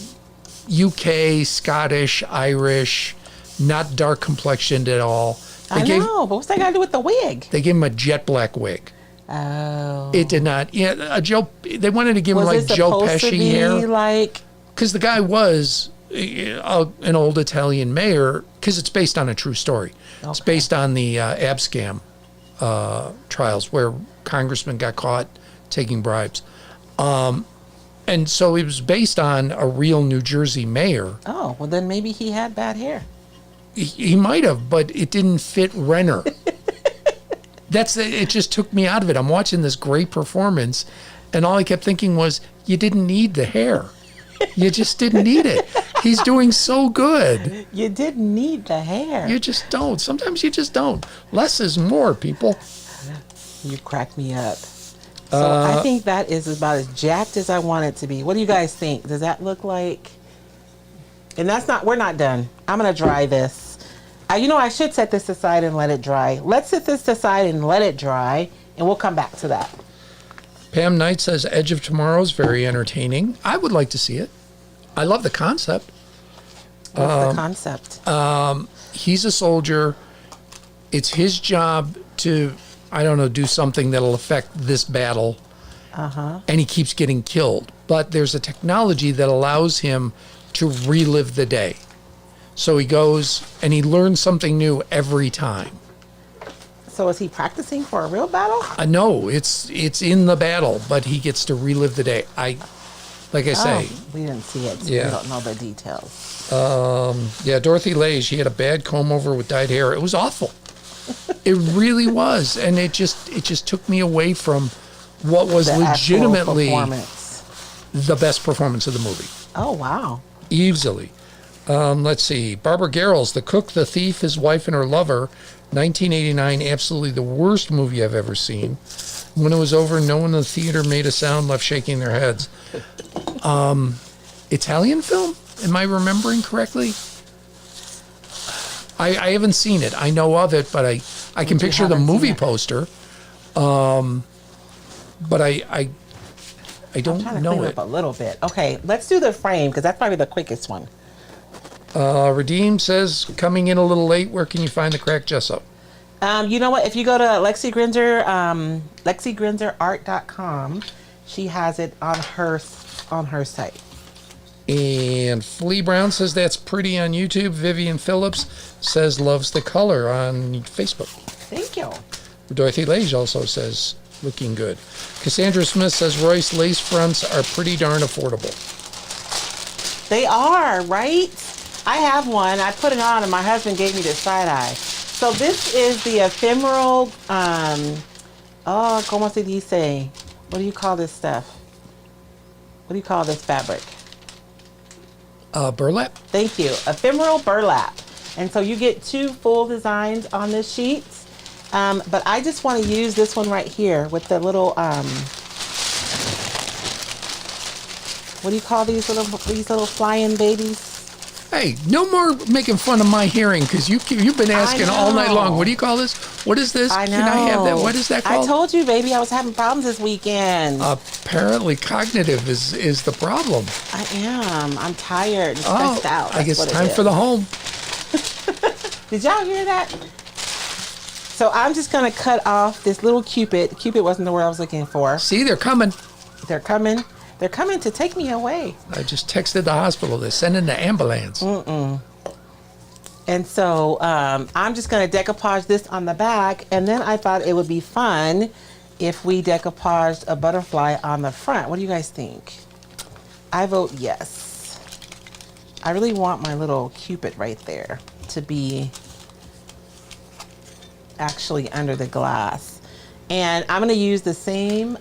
UK, Scottish, Irish, not dark complexioned at all. I know, but what's that got to do with the wig? They gave him a jet black wig. Oh. It did not. Yeah, they wanted to give him like Joe Pesci hair. Like, because the guy was an old Italian mayor, because it's based on a true story. Okay. It's based on the ab scam trials where congressmen got caught taking bribes. And so it was based on a real New Jersey mayor. Oh, well then maybe he had bad hair. He might have, but it didn't fit Renner. It just took me out of it. I'm watching this great performance, and all I kept thinking was, you didn't need the hair. You just didn't need it. He's doing so good. You didn't need the hair. You just don't. Sometimes you just don't. Less is more, people. You crack me up. So I think that is about as jacked as I want it to be. What do you guys think? Does that look like... And we're not done. I'm going to dry this. I should set this aside and let it dry. Let's set this aside and let it dry, and we'll come back to that. Pam Knight says Edge of Tomorrow is very entertaining. I would like to see it. I love the concept. What's the concept? He's a soldier. It's his job to, I don't know, do something that'll affect this battle. Uh-huh. And he keeps getting killed. But there's a technology that allows him to relive the day. So he goes and he learns something new every time. So is he practicing for a real battle? No, it's in the battle, but he gets to relive the day. Like I say. We didn't see it, so we don't know the details. Dorothy Lay, she had a bad comb over with dyed hair. It was awful. It really was. And it just took me away from what was legitimately the best performance of the movie. Oh, wow. Easily. Let's see. Barbara Garrels, The Cook, the Thief, His Wife, and Her Lover, 1989, absolutely the worst movie I've ever seen. When it was over, no one in the theater made a sound, left shaking their heads. Italian film? Am I remembering correctly? I haven't seen it. I know of it, but I can picture the movie poster. But I don't know it. Up a little bit. Okay, let's do the frame because that's probably the quickest one. Redeem says, coming in a little late. Where can you find the cracked gesso? You know what? If you go to Lexi Grinzer, LexiGrinzerArt.com, she has it on her site. And Flea Brown says that's pretty on YouTube. Vivian Phillips says loves the color on Facebook. Thank you. Dorothy Lage also says looking good. Cassandra Smith says Royce lace fronts are pretty darn affordable. They are, right? I have one. I put it on and my husband gave me the side eye. So this is the ephemeral, ¿cómo se dice? What do you call this stuff? What do you call this fabric? Burlap? Thank you. Ephemeral burlap. And so you get 2 full designs on this sheet. But I just want to use this one right here with the little, what do you call these little flying babies? Hey, no more making fun of my hearing because you've been asking all night long. What do you call this? What is this? I know. Can I have that? What is that called? I told you, baby, I was having problems this weekend. Apparently, cognitive is the problem. I am. I'm tired and stressed out. That's I guess what time for the home. Did y'all hear that? So I'm just going to cut off this little Cupid. Cupid wasn't the word I was looking for. See, they're coming. They're coming. They're coming to take me away. I just texted the hospital. They're sending the ambulance. And so I'm just going to decoupage this on the back. And then I thought it would be fun if we decoupaged a butterfly on the front. What do you guys think? I vote yes. I really want my little Cupid right there to be actually under the glass. And I'm going to use the same...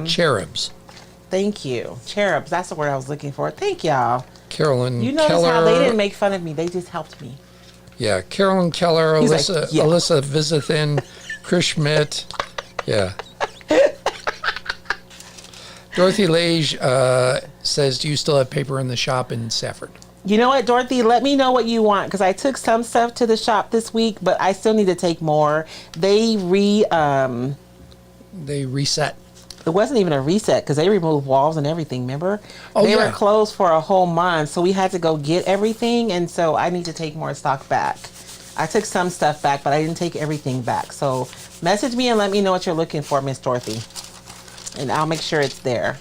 cherubs. Thank you. Cherubs. That's the word I was looking for. Thank y'all. Carolyn You notice Keller. how they didn't make fun of me. They just helped me. Yeah, Carolyn Keller, He's Alyssa, like, yeah. Alyssa Vizathin, Chris Schmidt. Yeah. Dorothy Lage says, do you still have paper in the shop in Safford? You know what, Dorothy? Let me know what you want, because I took some stuff to the shop this week, but I still need to take more. They reset. It wasn't even a reset, because they removed walls and everything, remember? Oh, they yeah. were closed for a whole month, so we had to go get everything, and so I need to take more stock back. I took some stuff back, but I didn't take everything back. So message me and let me know what you're looking for, Miss Dorothy, and I'll make sure it's there.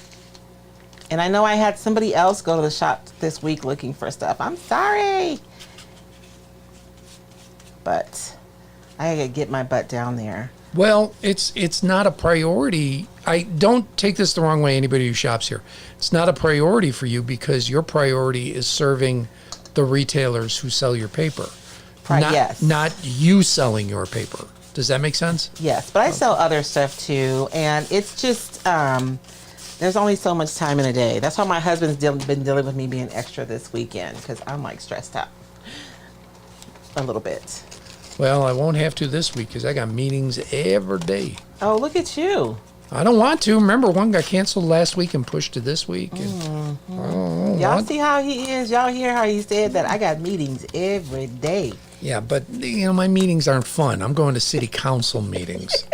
And I know I had somebody else go to the shop this week looking for stuff. I'm sorry. But I gotta get my butt down there. Well, it's not a priority. I don't take this the wrong way, anybody who shops here. It's not a priority for you because your priority is serving the retailers who sell your paper. Yes. Not you selling your paper. Does that make sense? Yes, but I sell other stuff too, and it's just there's only so much time in a day. That's why my husband's been dealing with me being extra this weekend, because I'm like stressed out a little bit. Well, I won't have to this week because I got meetings every day. Oh, look at you. I don't want to. Remember, one got canceled last week and pushed to this week. And Y'all see how he is? Y'all hear how he said that? I got meetings every day. Yeah, but, my meetings aren't fun. I'm going to city council meetings.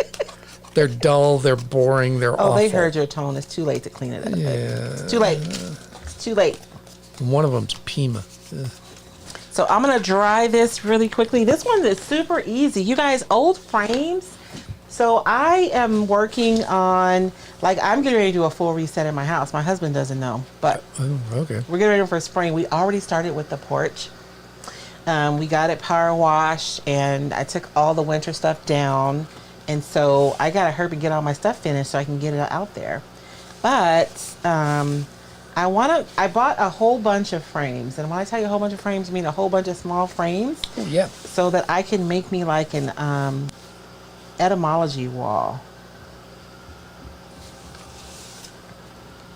They're dull, they're boring, they're awful. Oh, they heard your tone. It's too late to clean it up. Yeah. It's too late. It's too late. One of them's Pima. Ugh. So I'm going to dry this really quickly. This one is super easy. You guys, old frames. So I am working on, I'm getting ready to do a full reset in my house. My husband doesn't know, but Okay. we're getting ready for spring. We already started with the porch. We got it power washed, and I took all the winter stuff down. And so I got to hurry and get all my stuff finished so I can get it out there. But I bought a whole bunch of frames. And when I tell you a whole bunch of frames, I mean a whole bunch of small frames. Oh, yeah. So that I can make me like an etymology wall.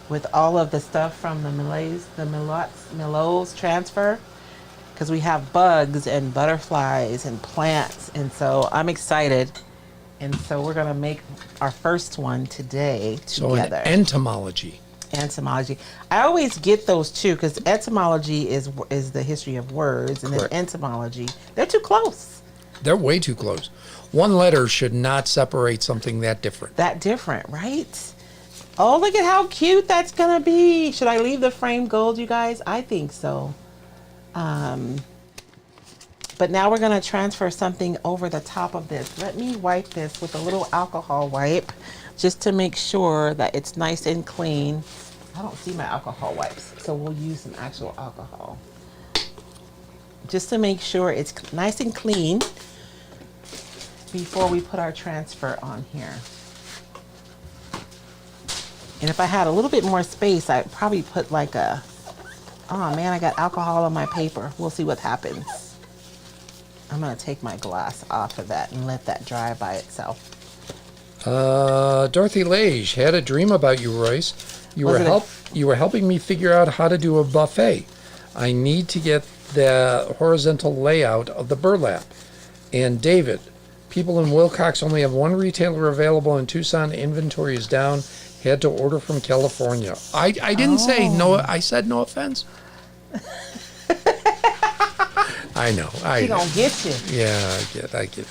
With all of the stuff from the Milots transfer. Because we have bugs and butterflies and plants. And so I'm excited. And so we're going to make our first one today together. So an entomology. Entomology. I always get those two because etymology is the history of words, and Correct. then entomology, they're too close. They're way too close. One letter should not separate something that different. That different, right? Oh, look at how cute that's going to be. Should I leave the frame gold, you guys? I think so. But now we're going to transfer something over the top of this. Let me wipe this with a little alcohol wipe just to make sure that it's nice and clean. I don't see my alcohol wipes, so we'll use some actual alcohol. Just to make sure it's nice and clean before we put our transfer on here. And if I had a little bit more space, I'd probably put oh man, I got alcohol on my paper. We'll see what happens. I'm going to take my glass off of that and let that dry by itself. Dorothy Lage had a dream about you, Royce. You were helping me figure out how to do a buffet. I need to get the horizontal layout of the burlap. And David, people in Wilcox only have one retailer available in Tucson. Inventory is down. Had to order from California. I didn't say no. I said no offense. I know. She gonna get you. Yeah, I get it.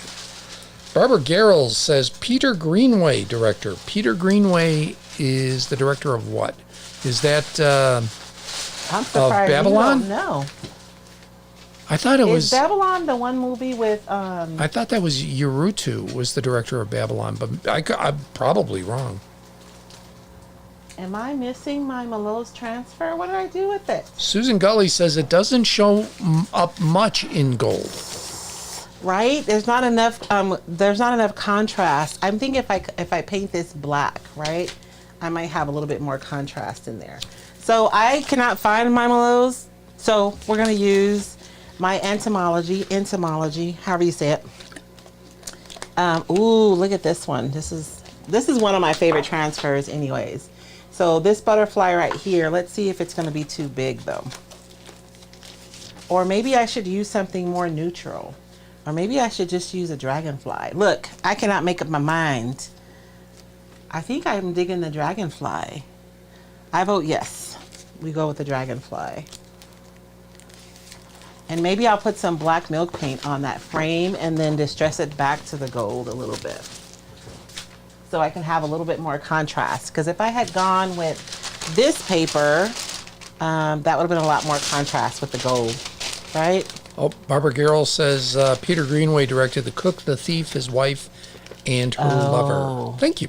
Barbara Garrels says Peter Greenway director. Peter Greenway is the director of what? Is that I'm surprised of Babylon? No. I thought it was Babylon the one movie with I thought that was Yerutu was the director of Babylon, but I'm probably wrong. Am I missing my Milo's transfer? What did I do with it? Susan Gully says it doesn't show up much in gold. Right? There's not enough. There's not enough contrast. I'm thinking if I paint this black, right, I might have a little bit more contrast in there. So I cannot find my Milo's So we're going to use my entomology, however you say it. Ooh, look at this one. This is one of my favorite transfers anyways. So this butterfly right here, let's see if it's going to be too big though. Or maybe I should use something more neutral. Or maybe I should just use a dragonfly. Look, I cannot make up my mind. I think I'm digging the dragonfly. I vote yes. We go with the dragonfly. And maybe I'll put some black milk paint on that frame and then distress it back to the gold a little bit. So I can have a little bit more contrast. Because if I had gone with this paper, that would have been a lot more contrast with the gold, right? Oh, Barbara Garrell says Peter Greenway directed The Cook, the Thief, his wife, and her lover. Thank you.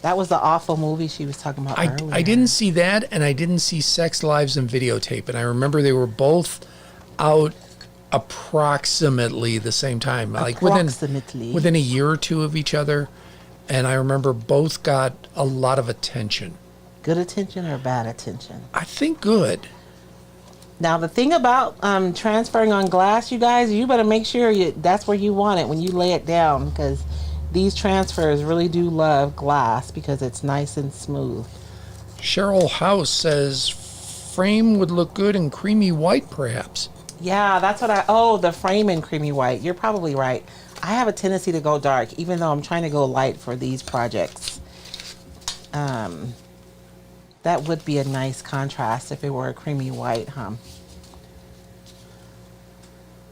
That was the awful movie she was talking about earlier. I didn't see that, and I didn't see Sex, Lives, and Videotape. And I remember they were both out approximately the same time, like within a year or two of each other. And I remember both got a lot of attention. Good attention or bad attention? I think good. Now, the thing about transferring on glass, you guys, you better make sure that's where you want it when you lay it down, because these transfers really do love glass because it's nice and smooth. Cheryl House says frame would look good in creamy white, perhaps. Yeah, that's what the frame in creamy white. You're probably right. I have a tendency to go dark, even though I'm trying to go light for these projects. That would be a nice contrast if it were a creamy white, huh?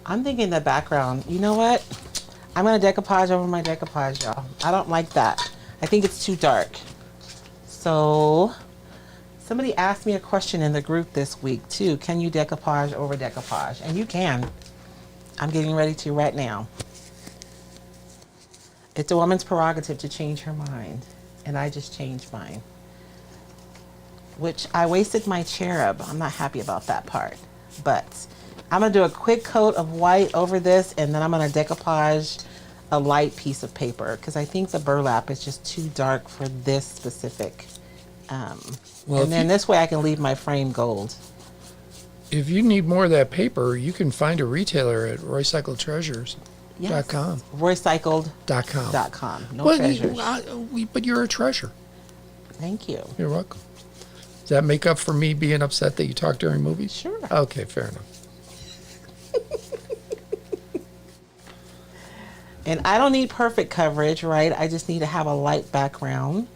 I'm thinking the background, you know what? I'm going to decoupage over my decoupage, y'all. I don't like that. I think it's too dark. So, somebody asked me a question in the group this week, too. Can you decoupage over decoupage? And you can. I'm getting ready to right now. It's a woman's prerogative to change her mind. And I just changed mine. Which I wasted my cherub. I'm not happy about that part. But I'm going to do a quick coat of white over this, and then I'm going to decoupage a light piece of paper because I think the burlap is just too dark for this specific. And then this way I can leave my frame gold. If you need more of that paper, you can find a retailer at RoycycledTreasures.com. Yes. Roycycled.com. No treasures. But you're a treasure. Thank you. You're welcome. Does that make up for me being upset that you talk during movies? Sure. Okay, fair enough. And I don't need perfect coverage, right? I just need to have a light background.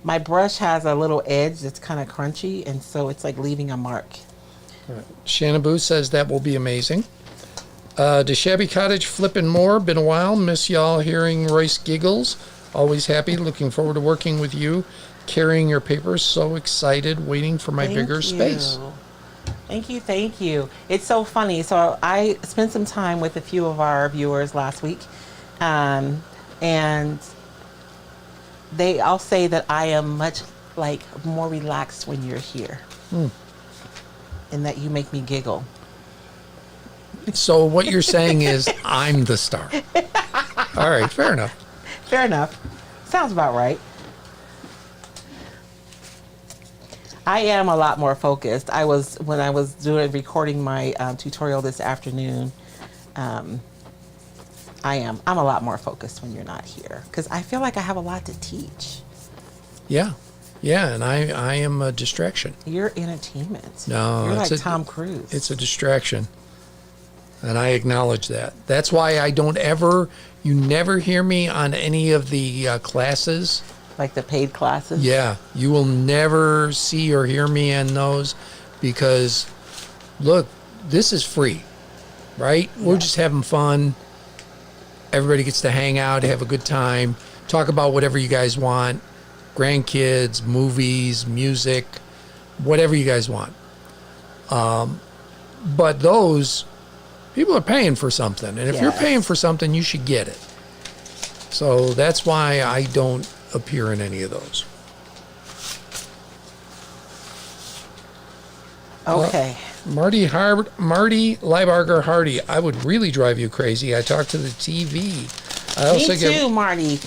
My brush has a little edge that's kind of crunchy, and so it's like leaving a mark. All right. Shannon Boo says that will be amazing. To Shabby Cottage flipping more. Been a while. Miss y'all hearing Royce giggles. Always happy. Looking forward to working with you. Carrying your papers. So excited. Waiting for my bigger space. Thank you. It's so funny. So I spent some time with a few of our viewers last week. And they all say that I am much more relaxed when you're here. And that you make me giggle. So what you're saying is I'm the star. All right, fair enough. Fair enough. Sounds about right. I am a lot more focused. When I was recording my tutorial this afternoon, I'm a lot more focused when you're not here because I feel like I have a lot to teach. Yeah, and I am a distraction. You're entertainment. No, you're like Tom Cruise. It's a distraction, and I acknowledge that. That's why you never hear me on any of the classes. Like the paid classes? Yeah, you will never see or hear me in those because, look, this is free, right? Yeah. We're just having fun. Everybody gets to hang out, have a good time, talk about whatever you guys want, grandkids, movies, music, whatever you guys want. But those, people are paying for something. And if you're paying for something, you should get it. So that's why I don't appear in any of those. Okay. Marty Leibarger Hardy, I would really drive you crazy. I talk to the TV. Me too, Marty.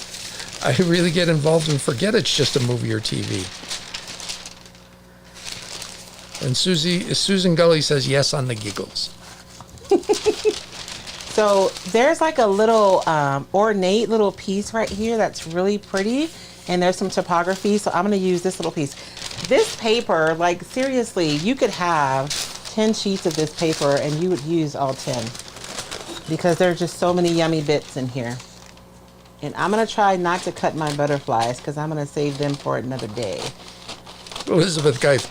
I really get involved and forget it's just a movie or TV. And Susan Gully says yes on the giggles. So there's like a little ornate little piece right here that's really pretty, and there's some typography, so I'm going to use this little piece. This paper, like seriously, you could have 10 sheets of this paper and you would use all 10, because there's just so many yummy bits in here. And I'm going to try not to cut my butterflies because I'm going to save them for another day. Elizabeth, guys,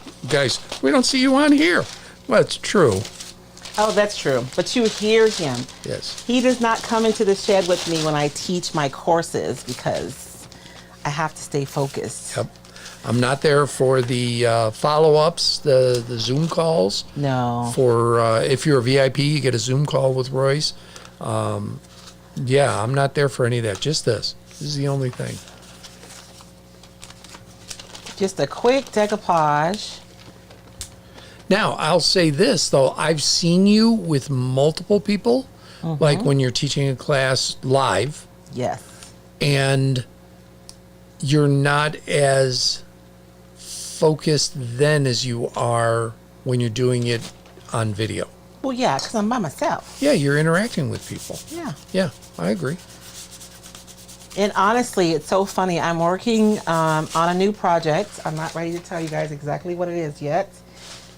we don't see you on here. Well, it's true. Oh, that's true. But you hear him. Yes. He does not come into the shed with me when I teach my courses because I have to stay focused. Yep. I'm not there for the follow-ups, the Zoom calls. No. For if you're a VIP, you get a Zoom call with Royce. Yeah, I'm not there for any of that. Just this. This is the only thing. Just a quick decoupage. Now, I'll say this, though. I've seen you with multiple people, like when you're teaching a class live, Yes. and you're not as focused then as you are when you're doing it on video. Well, yeah, because I'm by myself. Yeah, you're interacting with people. Yeah. Yeah, I agree. And honestly, it's so funny. I'm working on a new project. I'm not ready to tell you guys exactly what it is yet.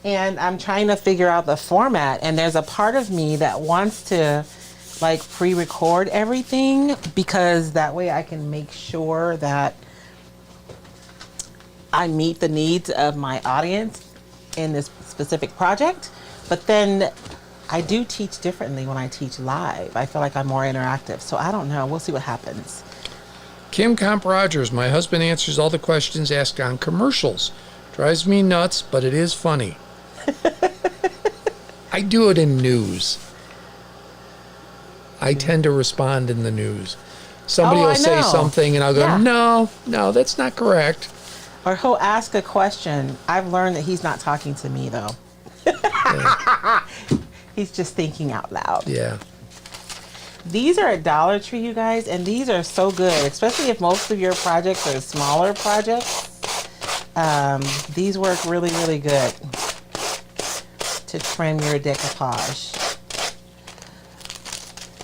And I'm trying to figure out the format. And there's a part of me that wants to like pre-record everything, because that way I can make sure that I meet the needs of my audience in this specific project. But then I do teach differently when I teach live. I feel like I'm more interactive. So I don't know. We'll see what happens. Kim Comp Rogers, my husband answers all the questions asked on commercials. Drives me nuts, but it is funny. I do it in news. I tend to respond in the news. Somebody will say something and I'll go, Yeah. no, that's not correct. Or he'll ask a question. I've learned that he's not talking to me, though. He's just thinking out loud. Yeah. These are at Dollar Tree, you guys, and these are so good, especially if most of your projects are smaller projects. These work really, really good to trim your decoupage.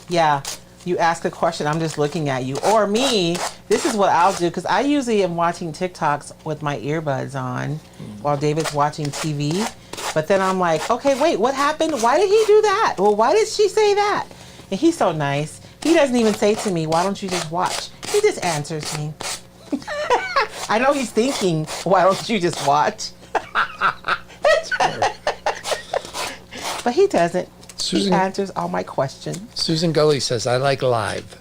Yeah, you ask a question, I'm just looking at you. Or me, this is what I'll do, because I usually am watching TikToks with my earbuds on while David's watching TV. But then I'm like, okay, wait, what happened? Why did he do that? Well, why did she say that? And he's so nice. He doesn't even say to me, why don't you just watch? He just answers me. I know he's thinking, why don't you just watch? But he doesn't. He answers all my questions. Susan Gully says, I like live.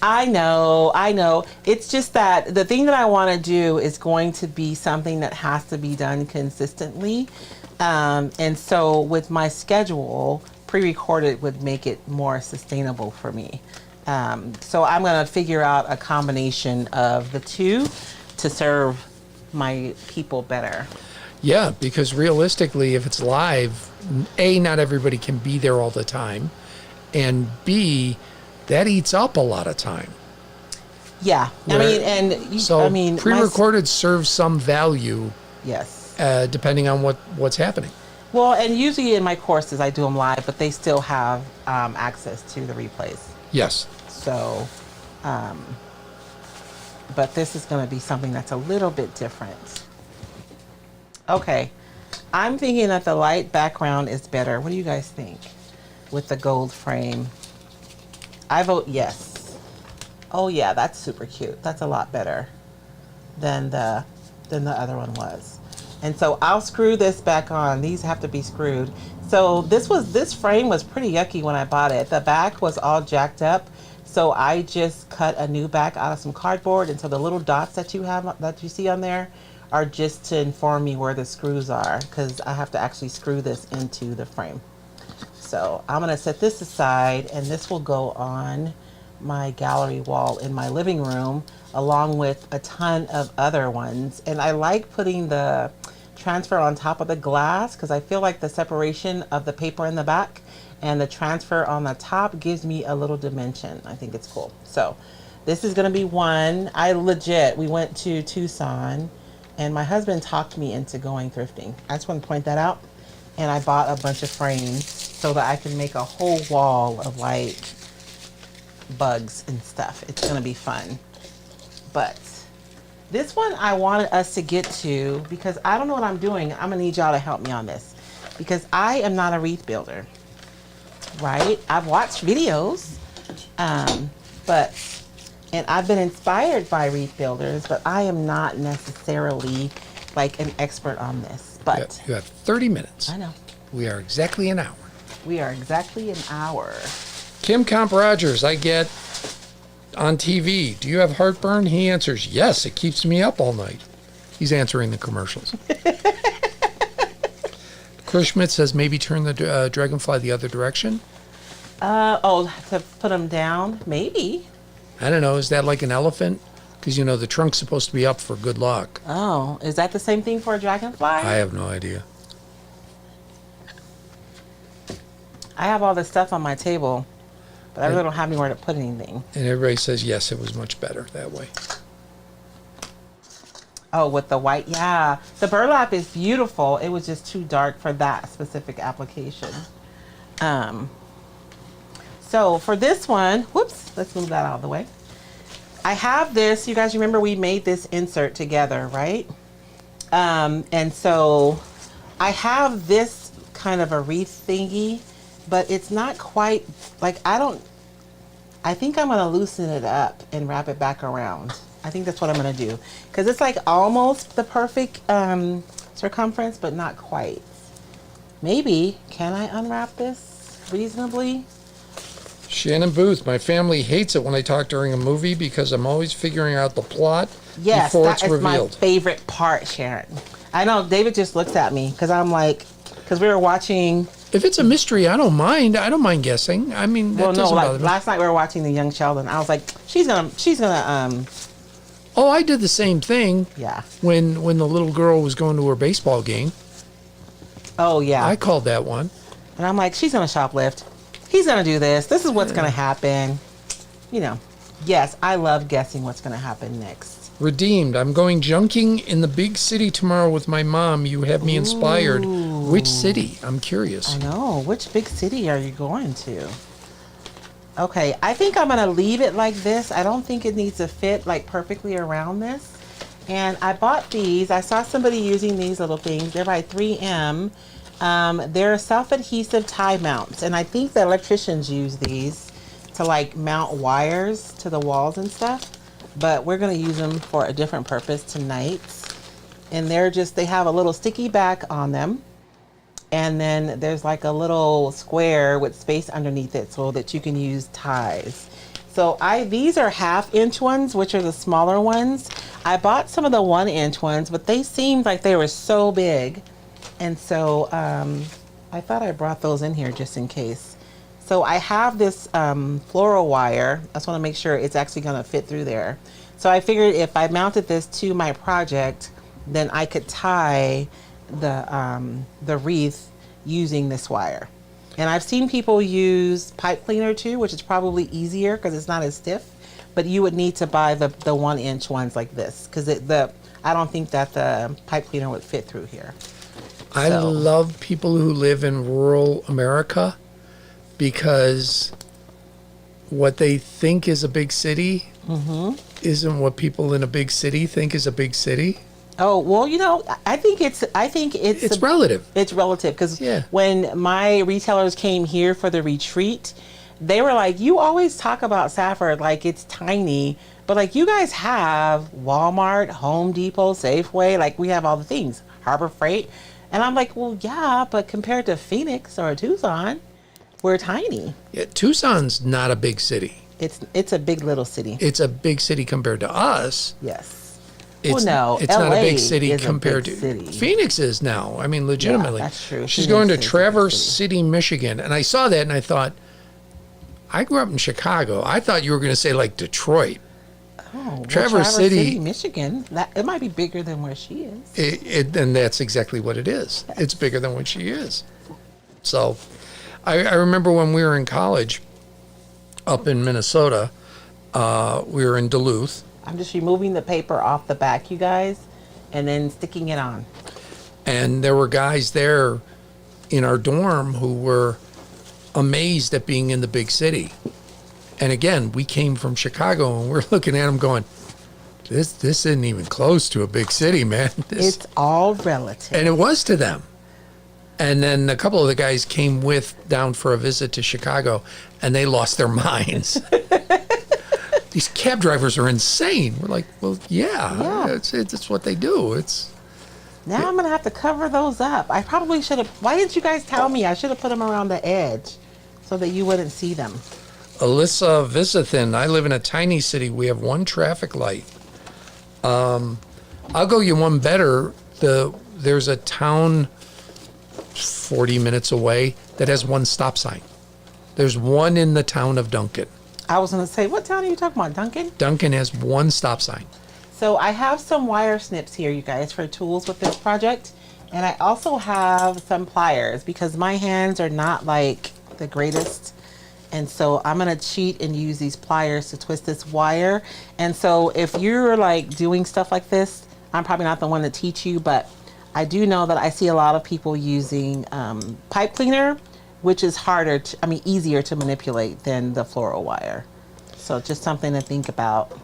I know. It's just that the thing that I want to do is going to be something that has to be done consistently. And so with my schedule, pre-recorded would make it more sustainable for me. So I'm going to figure out a combination of the two to serve my people better. Yeah, because realistically, if it's live, A, not everybody can be there all the time. And B, that eats up a lot of time. Yeah. Pre-recorded serves some value. Yes. Depending on what's happening. Well, and usually in my courses, I do them live, but they still have access to the replays. Yes. So, but this is going to be something that's a little bit different. Okay. I'm thinking that the light background is better. What do you guys think with the gold frame? I vote yes. Oh yeah, that's super cute. That's a lot better than the other one was. And so I'll screw this back on. These have to be screwed. So this frame was pretty yucky when I bought it. The back was all jacked up. So I just cut a new back out of some cardboard. And so the little dots that you see on there are just to inform me where the screws are, because I have to actually screw this into the frame. So I'm going to set this aside, and this will go on my gallery wall in my living room, along with a ton of other ones. And I like putting the transfer on top of the glass, because I feel like the separation of the paper in the back and the transfer on the top gives me a little dimension. I think it's cool. So this is going to be one. We went to Tucson And my husband talked me into going thrifting. I just want to point that out. And I bought a bunch of frames so that I can make a whole wall of like bugs and stuff. It's going to be fun. But this one I wanted us to get to because I don't know what I'm doing. I'm going to need y'all to help me on this because I am not a wreath builder, right? I've watched videos, and I've been inspired by wreath builders, but I am not necessarily like an expert on this. But you have 30 minutes. I know. We are exactly an hour. We are exactly an hour. Kim Comp Rogers, I get on TV, do you have heartburn? He answers, yes, it keeps me up all night. He's answering the commercials. Chris Schmidt says maybe turn the dragonfly the other direction. To put them down? Maybe. I don't know. Is that like an elephant? Because, you know, the trunk's supposed to be up for good luck. Oh, is that the same thing for a dragonfly? I have no idea. I have all this stuff on my table, but I really don't have anywhere to put anything. And everybody says, yes, it was much better that way. Oh, with the white, yeah. The burlap is beautiful. It was just too dark for that specific application. So for this one, whoops, let's move that out of the way. I have this, you guys remember we made this insert together, right? And so I have this kind of a wreath thingy, but it's not quite, like I think I'm gonna loosen it up and wrap it back around. I think that's what I'm gonna do. Cause it's like almost the perfect circumference, but not quite. Maybe, can I unwrap this reasonably? Shannon Booth, my family hates it when I talk during a movie because I'm always figuring out the plot before it's revealed. Yes, that is my favorite part, Sharon. I know, David just looks at me because I'm like, because we were watching. If it's a mystery, I don't mind. I don't mind guessing. I mean, that doesn't bother me. Last night we were watching The Young Sheldon. I was like, she's gonna. Oh, I did the same thing. Yeah. When the little girl was going to her baseball game. Oh yeah. I called that one. And I'm like, she's gonna shoplift. He's gonna do this. This is what's gonna happen. You know. Yes, I love guessing what's gonna happen next. Redeemed. I'm going junking in the big city tomorrow with my mom. You have me inspired. Ooh. Which city? I'm curious. I know. Which big city are you going to? Okay, I think I'm gonna leave it like this. I don't think it needs to fit like perfectly around this. And I bought these. I saw somebody using these little things. They're by 3M. They're self-adhesive tie mounts. And I think the electricians use these to like mount wires to the walls and stuff. But we're gonna use them for a different purpose tonight. And they have a little sticky back on them. And then there's like a little square with space underneath it so that you can use ties. So these are 1/2-inch ones, which are the smaller ones. I bought some of the 1-inch ones, but they seemed like they were so big. And so I thought I brought those in here just in case. So I have this floral wire. I just want to make sure it's actually going to fit through there. So I figured if I mounted this to my project, then I could tie the wreath using this wire. And I've seen people use pipe cleaner too, which is probably easier because it's not as stiff. But you would need to buy the 1-inch ones like this because I don't think that the pipe cleaner would fit through here. I love people who live in rural America because what they think is a big city isn't what people in a big city think is a big city. Oh, well, you know, I think it's relative. It's relative because when my retailers came here for the retreat, they were like, you always talk about Safford like it's tiny, but like you guys have Walmart, Home Depot, Safeway, like we have all the things, Harbor Freight. And I'm like, well, yeah, but compared to Phoenix or Tucson, we're tiny. Yeah, Tucson's not a big city. It's a big little city. It's a big city compared to us. Yes. It's, no, it's not a big city compared to Phoenix is now. I mean, legitimately. Yeah, that's true. She's Phoenix going to is Traverse City, Michigan. And I saw that and I thought, I grew up in Chicago. I thought you were going to say like Detroit. Oh, Traverse City, Michigan. It might be bigger than where she is. And that's exactly what it is. Yes. It's bigger than what she is. So I remember when we were in college up in Minnesota, we were in Duluth. I'm just removing the paper off the back, you guys. and then sticking it on. And there were guys there in our dorm who were amazed at being in the big city. And again, we came from Chicago, and we're looking at them going, this isn't even close to a big city, man. It's all relative. And it was to them. And then a couple of the guys came down for a visit to Chicago, and they lost their minds. These cab drivers are insane. We're like, well, yeah. It's what they do. Now I'm going to have to cover those up. I probably should have. Why didn't you guys tell me? I should have put them around the edge so that you wouldn't see them. Alyssa Visithin, I live in a tiny city. We have one traffic light. I'll go you one better. There's a town 40 minutes away that has one stop sign. There's one in the town of Duncan. I was going to say, what town are you talking about, Duncan? Duncan has one stop sign. So I have some wire snips here, you guys, for tools with this project. And I also have some pliers because my hands are not like the greatest. And so I'm going to cheat and use these pliers to twist this wire. And so if you're like doing stuff like this, I'm probably not the one to teach you, but I do know that I see a lot of people using pipe cleaner, which is easier to manipulate than the fluoro wire. So just something to think about.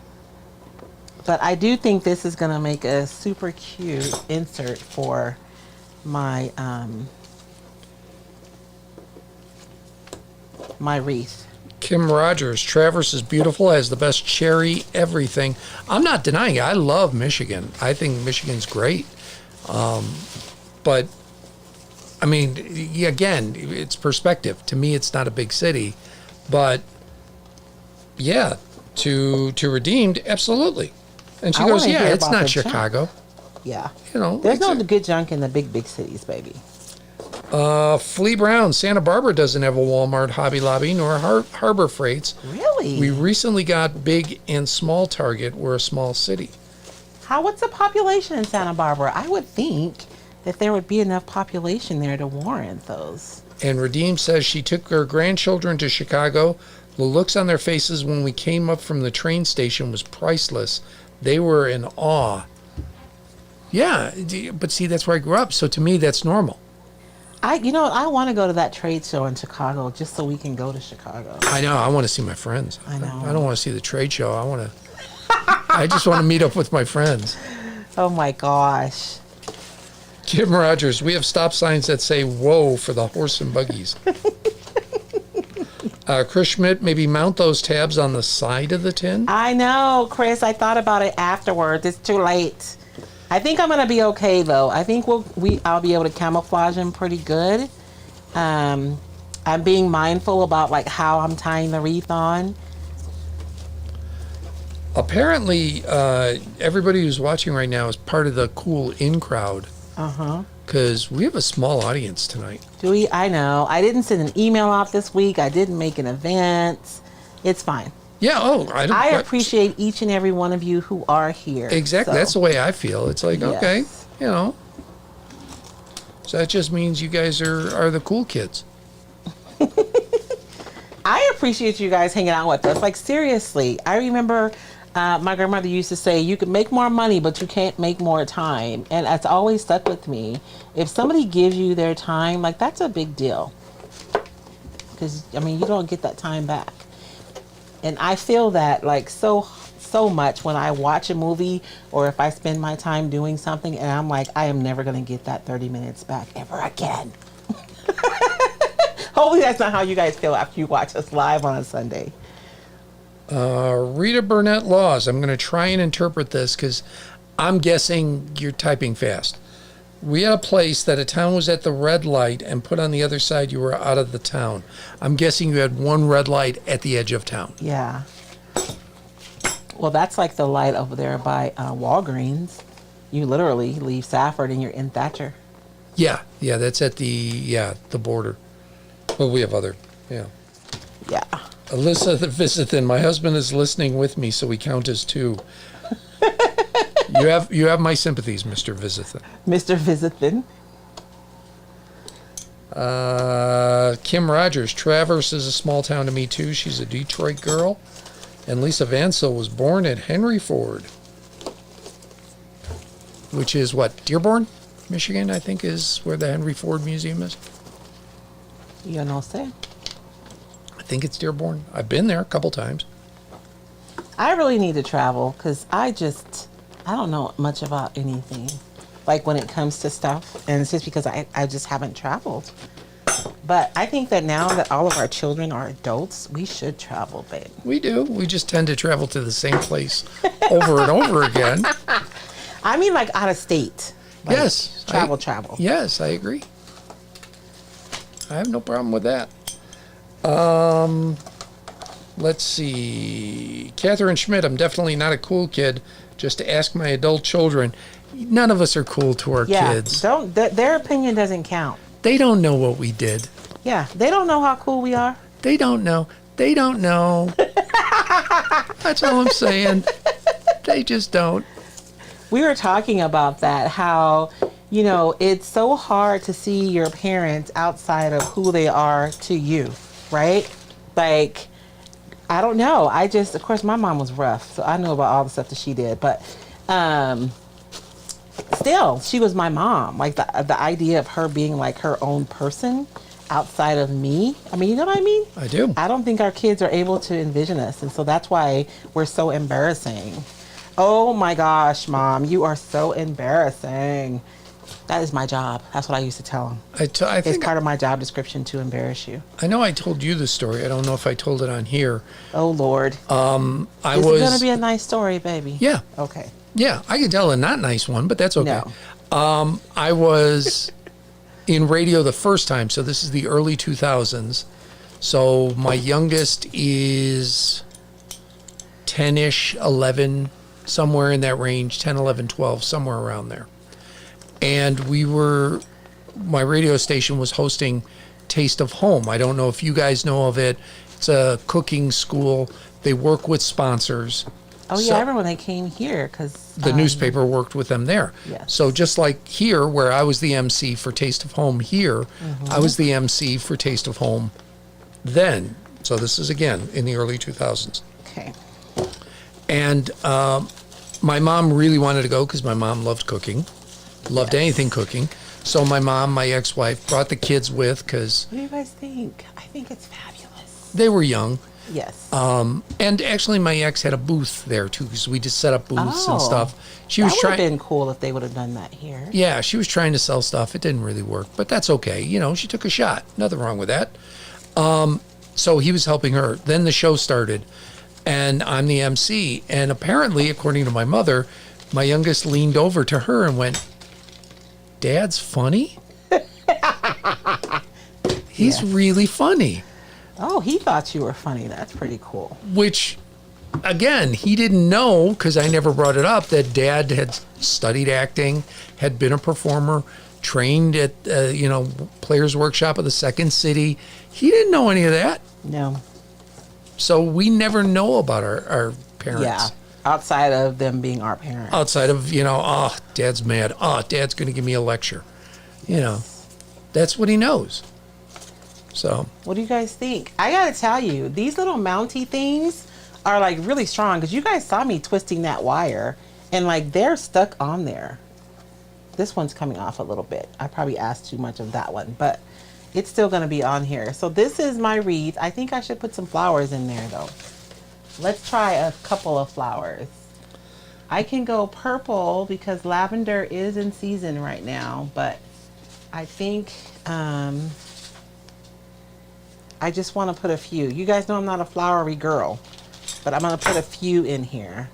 But I do think this is going to make a super cute insert for my my wreath. Kim Rogers, Traverse is beautiful, has the best cherry everything. I'm not denying it. I love Michigan. I think Michigan's great. But, I mean, again, it's perspective. To me, it's not a big city. But, yeah, to Redeemed, absolutely. And she goes, yeah, it's not Chicago. Yeah. You know, there's no good junk in the big cities, baby. Flea Brown, Santa Barbara doesn't have a Walmart, Hobby Lobby, nor Harbor Freights. Really? We recently got big and small Target. We're a small city. What's the population in Santa Barbara? I would think that there would be enough population there to warrant those. And Redeem says she took her grandchildren to Chicago. The looks on their faces when we came up from the train station was priceless. They were in awe. Yeah, but see, that's where I grew up. So to me, that's normal. I want to go to that trade show in Chicago just so we can go to Chicago. I know. I want to see my friends. I know. I don't want to see the trade show. I just want to meet up with my friends. Oh my gosh. Jim Rogers, we have stop signs that say "whoa" for the horse and buggies. Chris Schmidt, maybe mount those tabs on the side of the tin. I know, Chris. I thought about it afterwards. It's too late. I think I'm gonna be okay though. I think I'll be able to camouflage them pretty good. I'm being mindful about like how I'm tying the wreath on. Apparently, everybody who's watching right now is part of the cool in crowd. Because we have a small audience tonight. Do we? I know. I didn't send an email out this week. I didn't make an event. It's fine. Yeah. I appreciate each and every one of you who are here. Exactly. So. That's the way I feel. It's like, yes. Okay, So that just means you guys are the cool kids. I appreciate you guys hanging out with us. Like, seriously. I remember my grandmother used to say, you can make more money, but you can't make more time. And that's always stuck with me. If somebody gives you their time, like, that's a big deal. Because, you don't get that time back. And I feel that, like, so much when I watch a movie or if I spend my time doing something and I'm like, I am never going to get that 30 minutes back ever again. Hopefully that's not how you guys feel after you watch us live on a Sunday. Rita Burnett Laws. I'm going to try and interpret this because I'm guessing you're typing fast. We had a place that a town was at the red light and put on the other side you were out of the town. I'm guessing you had one red light at the edge of town. Yeah. Well, that's like the light over there by Walgreens. You literally leave Safford and you're in Thatcher. Yeah, that's at the border. Well, we have other, yeah. Yeah. Alyssa the Visithin, my husband is listening with me, so we count as two. You have my sympathies, Mr. Visithin. Mr. Visithin. Kim Rogers, Traverse is a small town to me too. She's a Detroit girl. And Lisa Vansell was born at Henry Ford. which is what, Dearborn, Michigan, I think is where the Henry Ford Museum is. You know, say. I think it's Dearborn. I've been there a couple times. I really need to travel because I don't know much about anything. Like when it comes to stuff. And it's just because I just haven't traveled. But I think that now that all of our children are adults, we should travel, babe. We do. We just tend to travel to the same place over and over again. I mean, like out of state. Like, Yes. Travel. Yes, I agree. I have no problem with that. Let's see. Catherine Schmidt, I'm definitely not a cool kid. Just to ask my adult children. None of us are cool to our kids. Their opinion doesn't count. They don't know what we did. Yeah, they don't know how cool we are. They don't know. They don't know. That's all I'm saying. They just don't. We were talking about that, how, you know, it's so hard to see your parents outside of who they are to you, right? Like, I don't know. Of course, my mom was rough, so I know about all the stuff that she did, but still, she was my mom. Like, the idea of her being like her own person outside of me. I mean, you know what I mean? I do. I don't think our kids are able to envision us, and so that's why we're so embarrassing. Oh my gosh, Mom, you are so embarrassing. That is my job. That's what I used to tell them. I think It's part of my job description to embarrass you. I know I told you the story. I don't know if I told it on here. Oh, Lord. This is going to be a nice story, baby. Yeah. Okay. Yeah, I can tell a not nice one, but that's okay. No. I was in radio the first time, so this is the early 2000s. So my youngest is 10-ish, 11, somewhere in that range, 10, 11, 12, somewhere around there. And my radio station was hosting Taste of Home. I don't know if you guys know of it. It's a cooking school. They work with sponsors. Oh, yeah, I remember when they came here because... The newspaper worked with them there. Yes. So just like here, where I was the MC for Taste of Home here, I was the MC for Taste of Home then. So this is, again, in the early 2000s. Okay. And my mom really wanted to go because my mom loved cooking, loved anything cooking. So my mom, my ex-wife, brought the kids with because... What do you guys think? I think it's fabulous. They were young. Yes. And actually my ex had a booth there too because we just set up booths and stuff. She was that would have been cool if they would have done that here. Yeah, she was trying to sell stuff. It didn't really work, but that's okay. You know, she took a shot. Nothing wrong with that. So he was helping her. Then the show started, and I'm the MC. And apparently, according to my mother, my youngest leaned over to her and went, "Dad's funny? He's really funny." Oh, he thought you were funny. That's pretty cool. Which, again, he didn't know, because I never brought it up, that Dad had studied acting, had been a performer, trained at, Players Workshop of the Second City. He didn't know any of that. No. So we never know about our parents. Yeah, outside of them being our parents. Outside of, Dad's mad. Dad's going to give me a lecture. That's what he knows. So, what do you guys think? I gotta tell you, these little mounty things are like really strong because you guys saw me twisting that wire and like they're stuck on there. This one's coming off a little bit. I probably asked too much of that one, but it's still gonna be on here. So this is my wreath. I think I should put some flowers in there though. Let's try a couple of flowers. I can go purple because lavender is in season right now, but I think I just want to put a few. You guys know I'm not a flowery girl, but I'm going to put a few in here.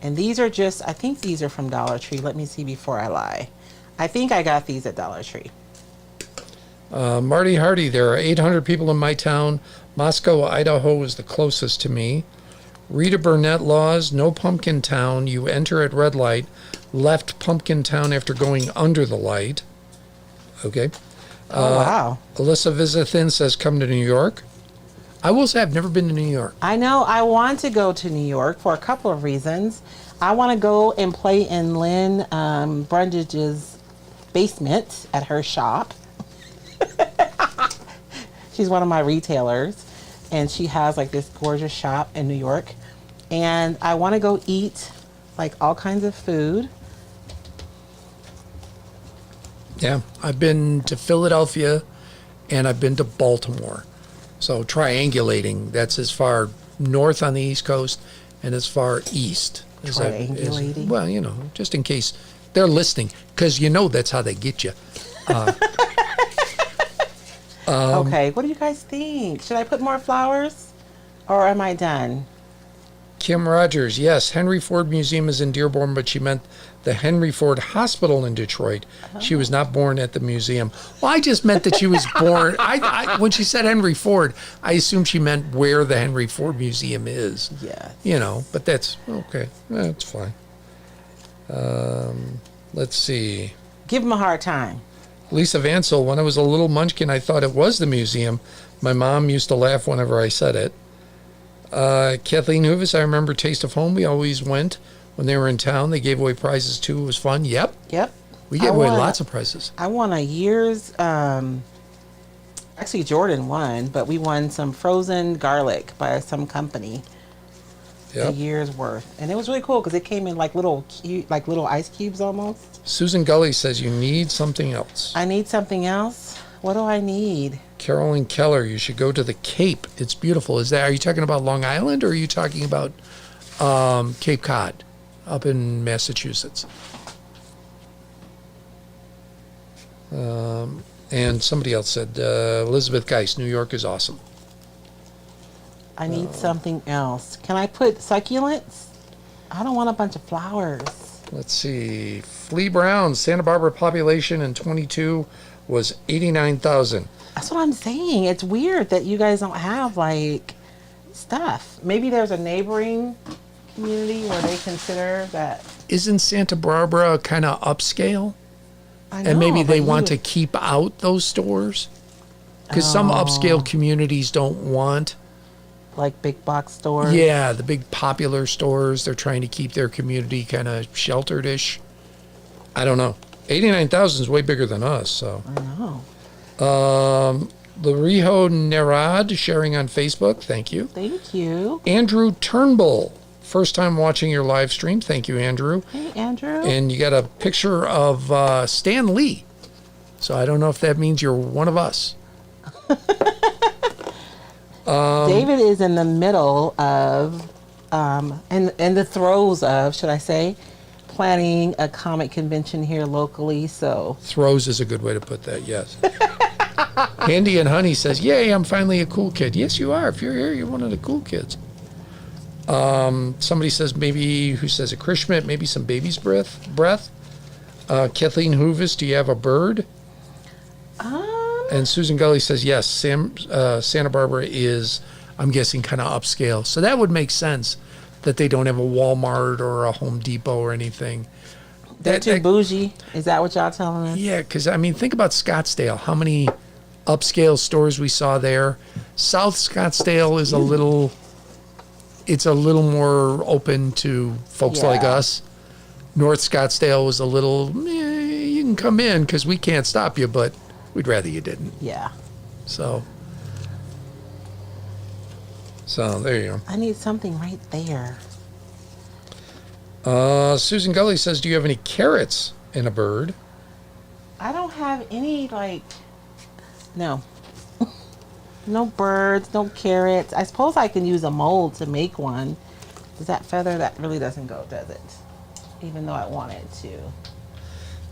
And these are I think these are from Dollar Tree. Let me see before I lie. I think I got these at Dollar Tree. Marty Hardy, there are 800 people in my town. Moscow, Idaho is the closest to me. Rita Burnett Laws, no Pumpkin Town. You enter at red light. Left Pumpkin Town after going under the light. Okay. Oh, wow. Alyssa Visithin says, come to New York. I will say I've never been to New York. I know. I want to go to New York for a couple of reasons. I want to go and play in Lynn Brundage's basement at her shop. She's one of my retailers, and she has like this gorgeous shop in New York. And I want to go eat like all kinds of food. Yeah, I've been to Philadelphia and I've been to Baltimore. So triangulating, that's as far north on the East Coast and as far east as Triangulating? well, just in case they're listening, because that's how they get you. Okay, what do you guys think? Should I put more flowers or am I done? Kim Rogers, yes, Henry Ford Museum is in Dearborn, but she meant the Henry Ford Hospital in Detroit. She was not born at the museum. Well, I just meant that she was born. When she said Henry Ford, I assumed she meant where the Henry Ford Museum is. Yes. But that's okay. That's fine. Let's see. Give them a hard time. Lisa Vansel, when I was a little munchkin, I thought it was the museum. My mom used to laugh whenever I said it. Kathleen Hoovis, I remember Taste of Home. We always went when they were in town. They gave away prizes too. It was fun. Yep. We gave away lots of prizes. I won a year's, actually Jordan won, but we won some frozen garlic by some company. A year's worth. And it was really cool because it came in like little ice cubes almost. Susan Gully says you need something else. I need something else. What do I need? Carolyn Keller, you should go to the Cape. It's beautiful. Are you talking about Long Island or are you talking about Cape Cod up in Massachusetts? And somebody else said, Elizabeth Geist, New York is awesome. I need something else. Can I put succulents? I don't want a bunch of flowers. Let's see. Flea Brown, Santa Barbara population in 22 was 89,000. That's what I'm saying. It's weird that you guys don't have like stuff. Maybe there's a neighboring community where they consider that. Isn't Santa Barbara kind of upscale? I know, and maybe they want to keep out those stores? Because some upscale communities don't want. Like big box stores? Yeah, the big popular stores. They're trying to keep their community kind of sheltered-ish. I don't know. 89,000 is way bigger than us, so. I know. Larijo Nerad sharing on Facebook. Thank you. Thank you. Andrew Turnbull. First time watching your live stream. Thank you, Andrew. Hey, Andrew. And you got a picture of Stan Lee. So I don't know if that means you're one of us. David is in the middle of, in the throes of, should I say, planning a comic convention here locally. So throes is a good way to put that. Yes. Handy and Honey says, "Yay! I'm finally a cool kid." Yes, you are. If you're here, you're one of the cool kids. Somebody says who says a Chris Schmidt, maybe some baby's breath. Kathleen Hoovis, do you have a bird? And Susan Gully says, yes, Santa Barbara is, I'm guessing, kind of upscale. So that would make sense that they don't have a Walmart or a Home Depot or anything. They're too bougie. Is that what y'all telling us? Yeah, because, think about Scottsdale. How many upscale stores we saw there. South Scottsdale is a little more open to folks like us. North Scottsdale was a little, you can come in because we can't stop you, but we'd rather you didn't. Yeah. So there you go. I need something right there. Susan Gully says, do you have any carrots in a bird? I don't have any, no. No birds, no carrots. I suppose I can use a mold to make one. Does that feather? That really doesn't go, does it? Even though I want it to.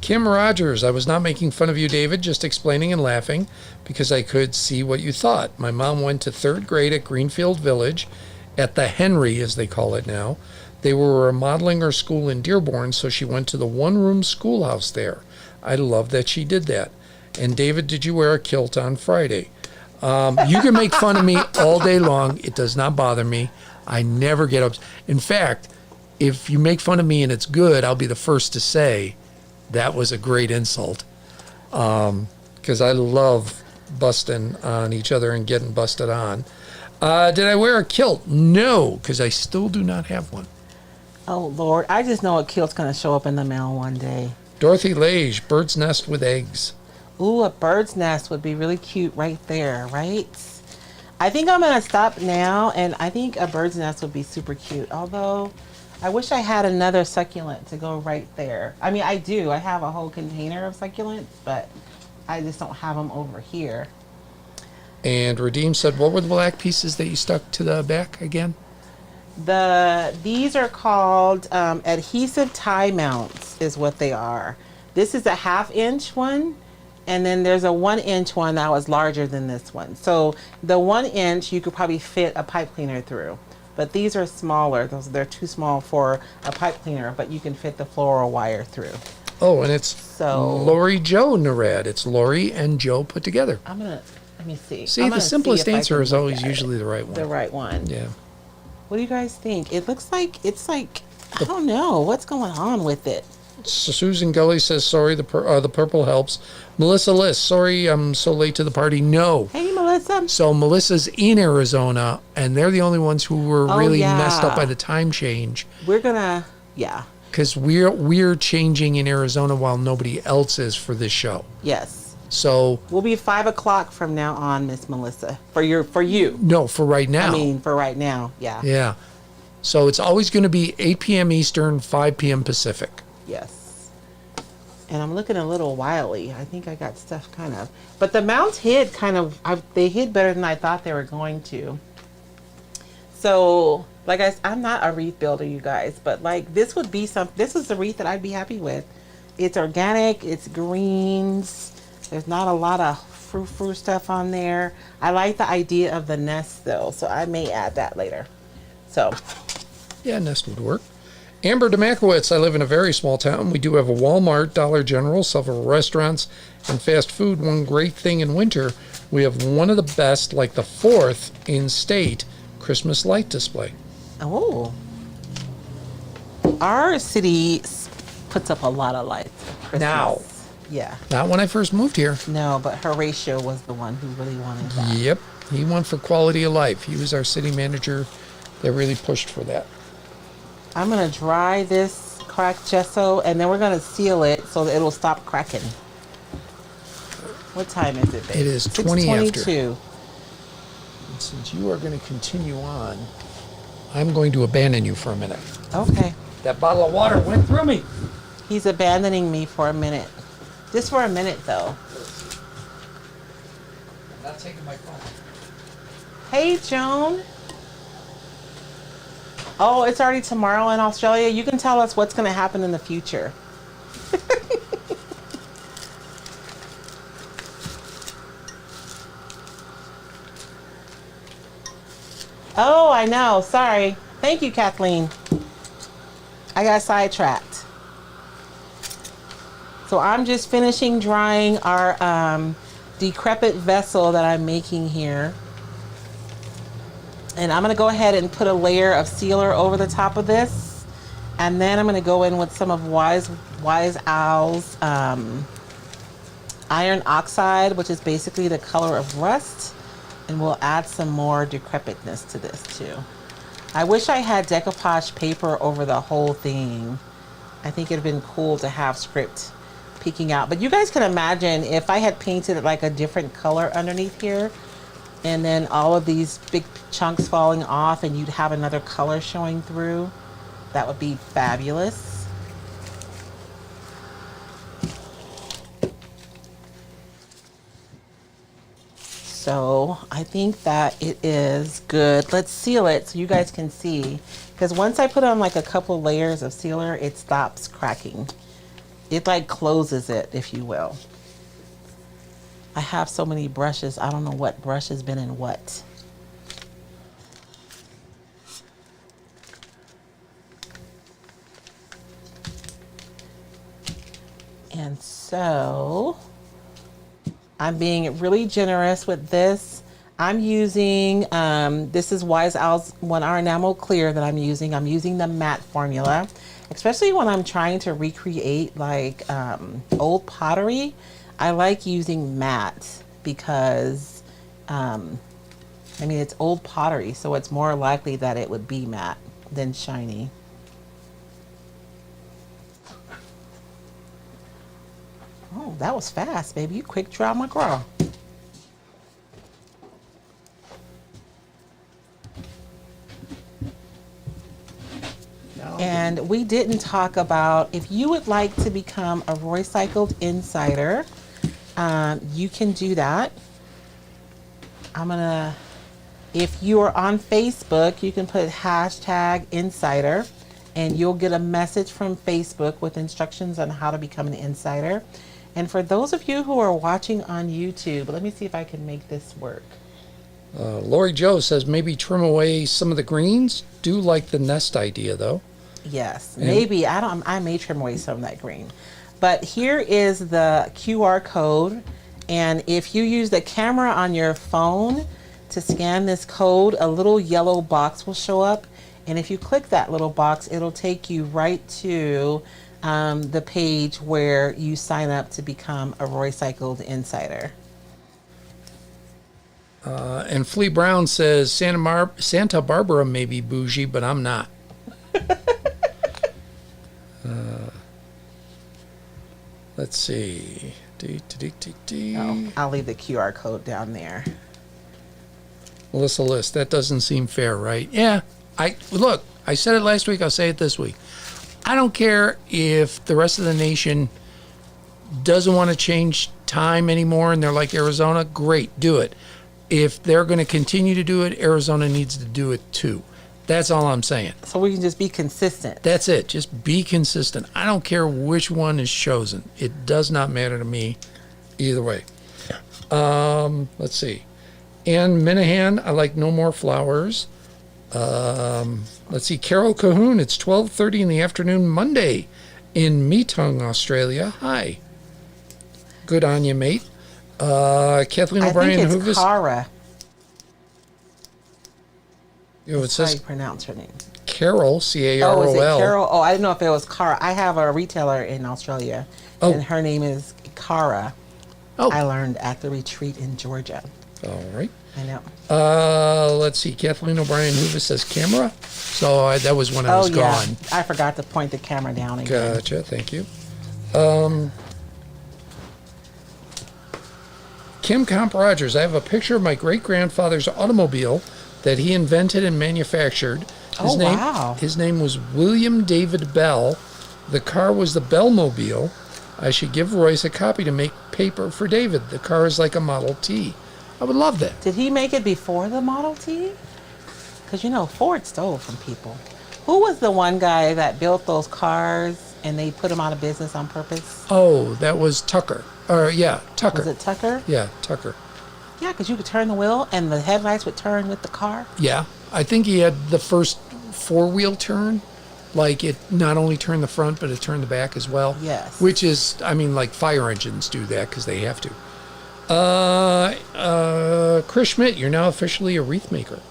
Kim Rogers, I was not making fun of you, David, just explaining and laughing because I could see what you thought. My mom went to 3rd grade at Greenfield Village at the Henry, as they call it now. They were remodeling her school in Dearborn, so she went to the one-room schoolhouse there. I love that she did that. And David, did you wear a kilt on Friday? You can make fun of me all day long. It does not bother me. I never get upset. In fact, if you make fun of me and it's good, I'll be the first to say that was a great insult. Because I love busting on each other and getting busted on. Did I wear a kilt? No, because I still do not have one. Oh, Lord. I just know a kilt's going to show up in the mail one day. Dorothy Lage, bird's nest with eggs. Ooh, a bird's nest would be really cute right there, right? I think I'm going to stop now, and I think a bird's nest would be super cute. Although, I wish I had another succulent to go right there. I mean, I do. I have a whole container of succulents, but I just don't have them over here. And Redeem said, what were the black pieces that you stuck to the back again? These are called adhesive tie mounts is what they are. This is a 1/2 inch one, and then there's a 1 inch one that was larger than this one. So the 1 inch you could probably fit a pipe cleaner through, but these are smaller. They're too small for a pipe cleaner, but you can fit the floral wire through. Oh, and it's So Lori Joe Narad. It's Lori and Joe put together. Let me see. See, the simplest answer is always usually the right one. The right one. Yeah. What do you guys think? It looks like it's like, I don't know what's going on with it. Susan Gully says, sorry, the purple helps. Melissa Liss, sorry I'm so late to the party. No. Hey, Melissa. So Melissa's in Arizona, and they're the only ones who were really yeah. messed up by the time change. We're gonna, yeah. Because we're changing in Arizona while nobody else is for this show. Yes. So We'll be 5 o'clock from now on, Miss Melissa. For you. no, for right now. I mean, for right now, yeah. Yeah. So it's always going to be 8 p.m. Eastern, 5 p.m. Pacific. Yes. And I'm looking a little wily. I think I got stuff kind of, but the mounts hid they hid better than I thought they were going to. So, like I'm not a wreath builder, you guys, but like this is the wreath that I'd be happy with. It's organic, it's greens. There's not a lot of frou-frou stuff on there. I like the idea of the nest though, so I may add that later. So, Yeah, nest would work. Amber Demakowitz, I live in a very small town. We do have a Walmart, Dollar General, several restaurants, and fast food. One great thing in winter, we have one of the best, like the 4th in state, Christmas light display. oh. Our city puts up a lot of lights for Christmas. Now. Yeah. Not when I first moved here. No, but Horatio was the one who really wanted that. Yep, he went for quality of life. He was our city manager that really pushed for that. I'm going to dry this cracked gesso, and then we're going to seal it so that it'll stop cracking. What time is it, babe? It is 20 after. 6:22. And since you are going to continue on, I'm going to abandon you for a minute. Okay. That bottle of water went through me. He's abandoning me for a minute. Just for a minute, though. I'm not taking my phone. Hey, Joan. Oh, it's already tomorrow in Australia. You can tell us what's going to happen in the future. Oh, I know. Sorry. Thank you, Kathleen. I got sidetracked. So I'm just finishing drying our decrepit vessel that I'm making here. And I'm going to go ahead and put a layer of sealer over the top of this. And then I'm going to go in with some of Wise Owl's iron oxide, which is basically the color of rust. And we'll add some more decrepitness to this too. I wish I had decoupage paper over the whole thing. I think it'd have been cool to have script peeking out. But you guys can imagine if I had painted it like a different color underneath here, and then all of these big chunks falling off, and you'd have another color showing through. That would be fabulous. So I think that it is good. Let's seal it so you guys can see. Because once I put on like a couple layers of sealer, it stops cracking. It like closes it, if you will. I have so many brushes. I don't know what brush has been in what. And so I'm being really generous with this. I'm using, this is Wise Owl's 1-hour enamel clear that I'm using. I'm using the matte formula, especially when I'm trying to recreate like old pottery. I like using matte because, I mean, it's old pottery, so it's more likely that it would be matte than shiny. Oh, that was fast, baby. You quick draw McGraw. Now I'm then we didn't talk about if you would like to become a Roycycled Insider, you can do that. If you are on Facebook, you can put hashtag insider and you'll get a message from Facebook with instructions on how to become an insider. And for those of you who are watching on YouTube, let me see if I can make this work. Lori Joe says maybe trim away some of the greens. Do like the nest idea though. Yes, maybe. I may trim away some of that green. But here is the QR code. And if you use the camera on your phone to scan this code, a little yellow box will show up. And if you click that little box, it'll take you right to the page where you sign up to become a Roycycled Insider. And Flea Brown says Santa Barbara may be bougie, but I'm not. Let's see. Oh, I'll leave the QR code down there. Melissa List, that doesn't seem fair, right? Yeah. I said it last week, I'll say it this week. I don't care if the rest of the nation doesn't want to change time anymore and they're like Arizona, great, do it. If they're going to continue to do it, Arizona needs to do it too. That's all I'm saying. So we can just be consistent. That's it. Just be consistent. I don't care which one is chosen. It does not matter to me either way. Let's see. Ann Minahan, I like no more flowers. Let's see. Carol Cahoon, it's 12:30 in the afternoon Monday in Meetung, Australia. Hi. Good on you, mate. Kathleen O'Brien. I think it's Cara. It That's says how you pronounce her name. Carol, C-A-R-O-L. Oh, is it Carol? Oh, I didn't know if it was Cara. I have a retailer in Australia, and her name is Cara. Oh. I learned at the retreat in Georgia. All right. I know. Let's see. Kathleen O'Brien Hoover says camera. So that was when I was gone. I forgot to point the camera down again. Gotcha. Thank you. Kim Comp Rogers, I have a picture of my great-grandfather's automobile that he invented and manufactured. Wow. His name was William David Bell. The car was the Bellmobile. I should give Royce a copy to make paper for David. The car is like a Model T. I would love that. Did he make it before the Model T? Because, Ford stole from people. Who was the one guy that built those cars and they put them out of business on purpose? Oh, that was Tucker. Tucker. Was it Tucker? Yeah, Tucker. Yeah, because you could turn the wheel and the headlights would turn with the car. Yeah, I think he had the first four-wheel turn. Like it not only turned the front, but it turned the back as well. Yes. Which is, like fire engines do that because they have to. Chris Schmidt, you're now officially a wreath maker.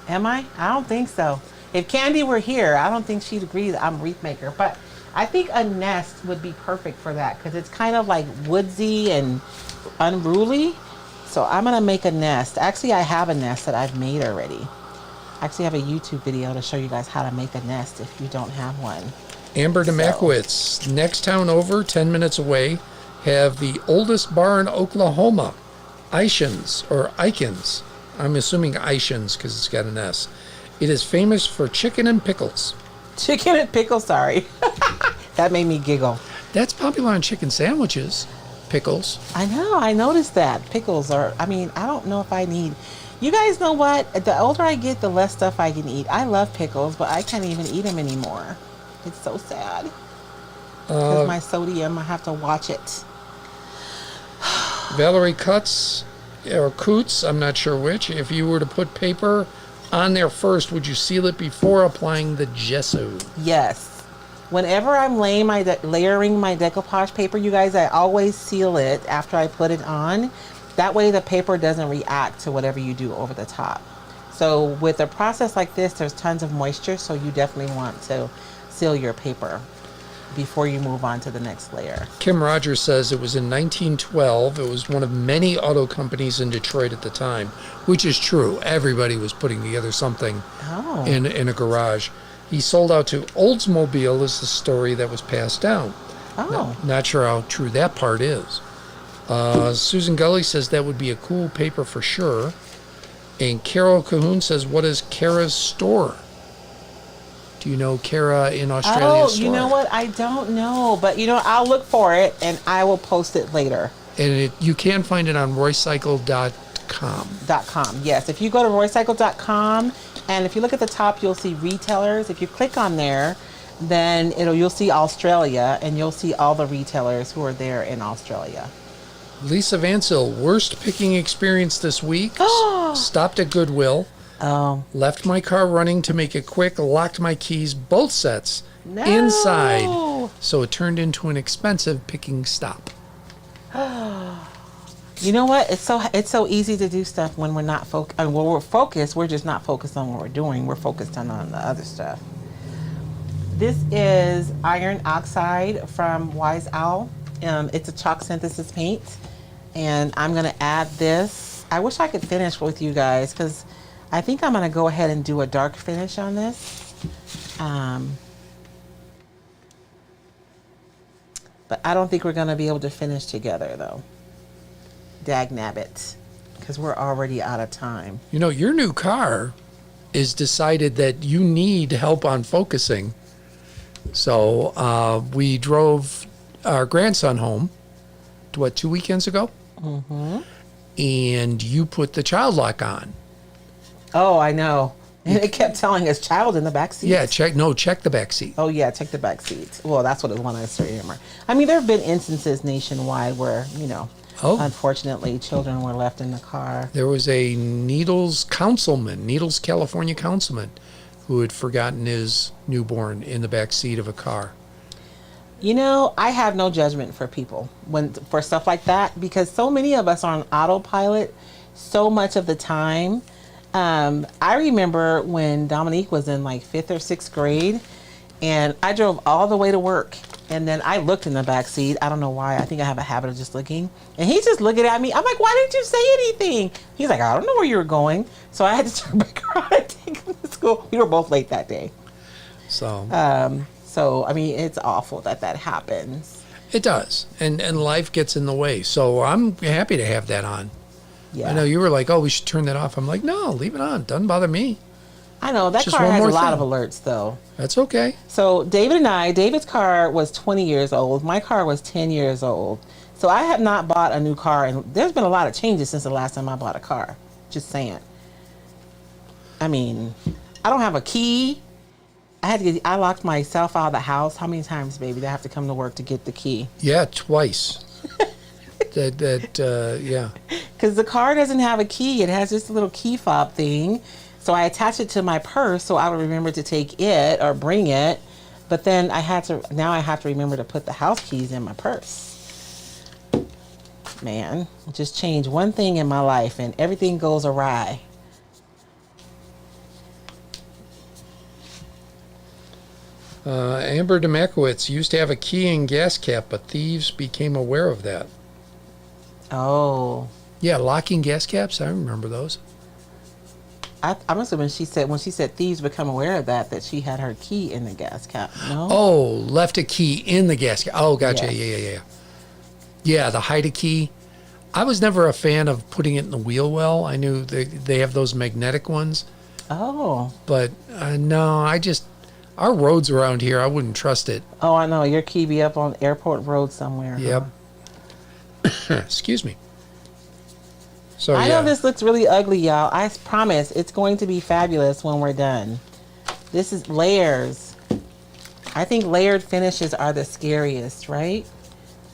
Am I? I don't think so. If Candy were here, I don't think she'd agree that I'm a wreath maker. But I think a nest would be perfect for that because it's kind of like woodsy and unruly. So I'm going to make a nest. Actually, I have a nest that I've made already. I actually have a YouTube video to show you guys how to make a nest if you don't have one. Amber Demakowitz, next town over, 10 minutes away, have the oldest bar in Oklahoma, Ikens. I'm assuming Ishins because it's got an S. It is famous for chicken and pickles. Chicken and pickles, sorry. That made me giggle. That's popular on chicken sandwiches, pickles. I know, I noticed that. Pickles are, I don't know if I need... You guys know what? The older I get, the less stuff I can eat. I love pickles, but I can't even eat them anymore. It's so sad. Because my sodium, I have to watch it. Valerie Coots, I'm not sure which. If you were to put paper on there first, would you seal it before applying the gesso? Yes. Whenever I'm layering my decoupage paper, you guys, I always seal it after I put it on. That way the paper doesn't react to whatever you do over the top. So with a process like this, there's tons of moisture, so you definitely want to seal your paper before you move on to the next layer. Kim Rogers says it was in 1912. It was one of many auto companies in Detroit at the time, which is true. Everybody was putting together something in a garage. He sold out to Oldsmobile is the story that was passed down. Not sure how true that part is. Susan Gully says that would be a cool paper for sure. And Carol Cahoon says, what is Kara's store? Do you know Kara in Australia? Oh, you know what? I don't know, but I'll look for it and I will post it later. And you can find it on roycycle.com. .com. Yes, if you go to roycycle.com and if you look at the top, you'll see retailers. If you click on there, then you'll see Australia and you'll see all the retailers who are there in Australia. Lisa Vancil, worst picking experience this week. Stopped at Goodwill. Oh. Left my car running to make it quick. Locked my keys, both sets, inside. So it turned into an expensive picking stop. You know what? It's so easy to do stuff when we're not focused. When we're focused, we're just not focused on what we're doing. We're focused on the other stuff. This is iron oxide from Wise Owl. It's a chalk synthesis paint, and I'm gonna add this. I wish I could finish with you guys because I think I'm gonna go ahead and do a dark finish on this. But I don't think we're gonna be able to finish together though. Dag nabbit, because we're already out of time. Your new car is decided that you need help on focusing. So we drove our grandson home, 2 weekends ago? Mm-hmm. And you put the child lock on. Oh, I know. And it kept telling us child in the back seat. Yeah, check the back seat. Oh, yeah, check the back seat. Well, that's what it wanted us to remember. I mean, there have been instances nationwide where, unfortunately, children were left in the car. There was a Needles, California councilman, who had forgotten his newborn in the back seat of a car. I have no judgment for people for stuff like that because so many of us are on autopilot so much of the time. I remember when Dominique was in like 5th or 6th grade and I drove all the way to work and then I looked in the back seat. I don't know why. I think I have a habit of just looking. And he's just looking at me. I'm like, why didn't you say anything? He's like, I don't know where you were going. So I had to turn back around and take him to school. We were both late that day. So, I mean, it's awful that happens. It does. And life gets in the way. So I'm happy to have that on. Yeah. I know you were like, oh, we should turn that off. I'm like, no, leave it on. Doesn't bother me. I know. That car has a lot of alerts, though. That's okay. So David's car was 20 years old. My car was 10 years old. So I have not bought a new car. And there's been a lot of changes since the last time I bought a car. Just saying. I mean, I don't have a key. I locked myself out of the house. How many times, baby, did I have to come to work to get the key? Yeah, twice. Yeah. Because the car doesn't have a key. It has just a little key fob thing. So I attached it to my purse so I would remember to take it or bring it. But then I have to remember to put the house keys in my purse. Man, just change one thing in my life and everything goes awry. Amber Demakowitz used to have a key and gas cap, but thieves became aware of that. Oh. Yeah, locking gas caps. I remember those. I'm assuming when she said thieves become aware of that she had her key in the gas cap. No. Oh, left a key in the gas cap. Oh, gotcha. Yes. Yeah. Yeah, the hide a key. I was never a fan of putting it in the wheel well. I knew they have those magnetic ones. Oh. But no, our roads around here, I wouldn't trust it. Oh, I know. Your key be up on Airport Road somewhere. Yep. Huh? Excuse me. So I know this looks really ugly, y'all. I promise it's going to be fabulous when we're done. This is layers. I think layered finishes are the scariest, right?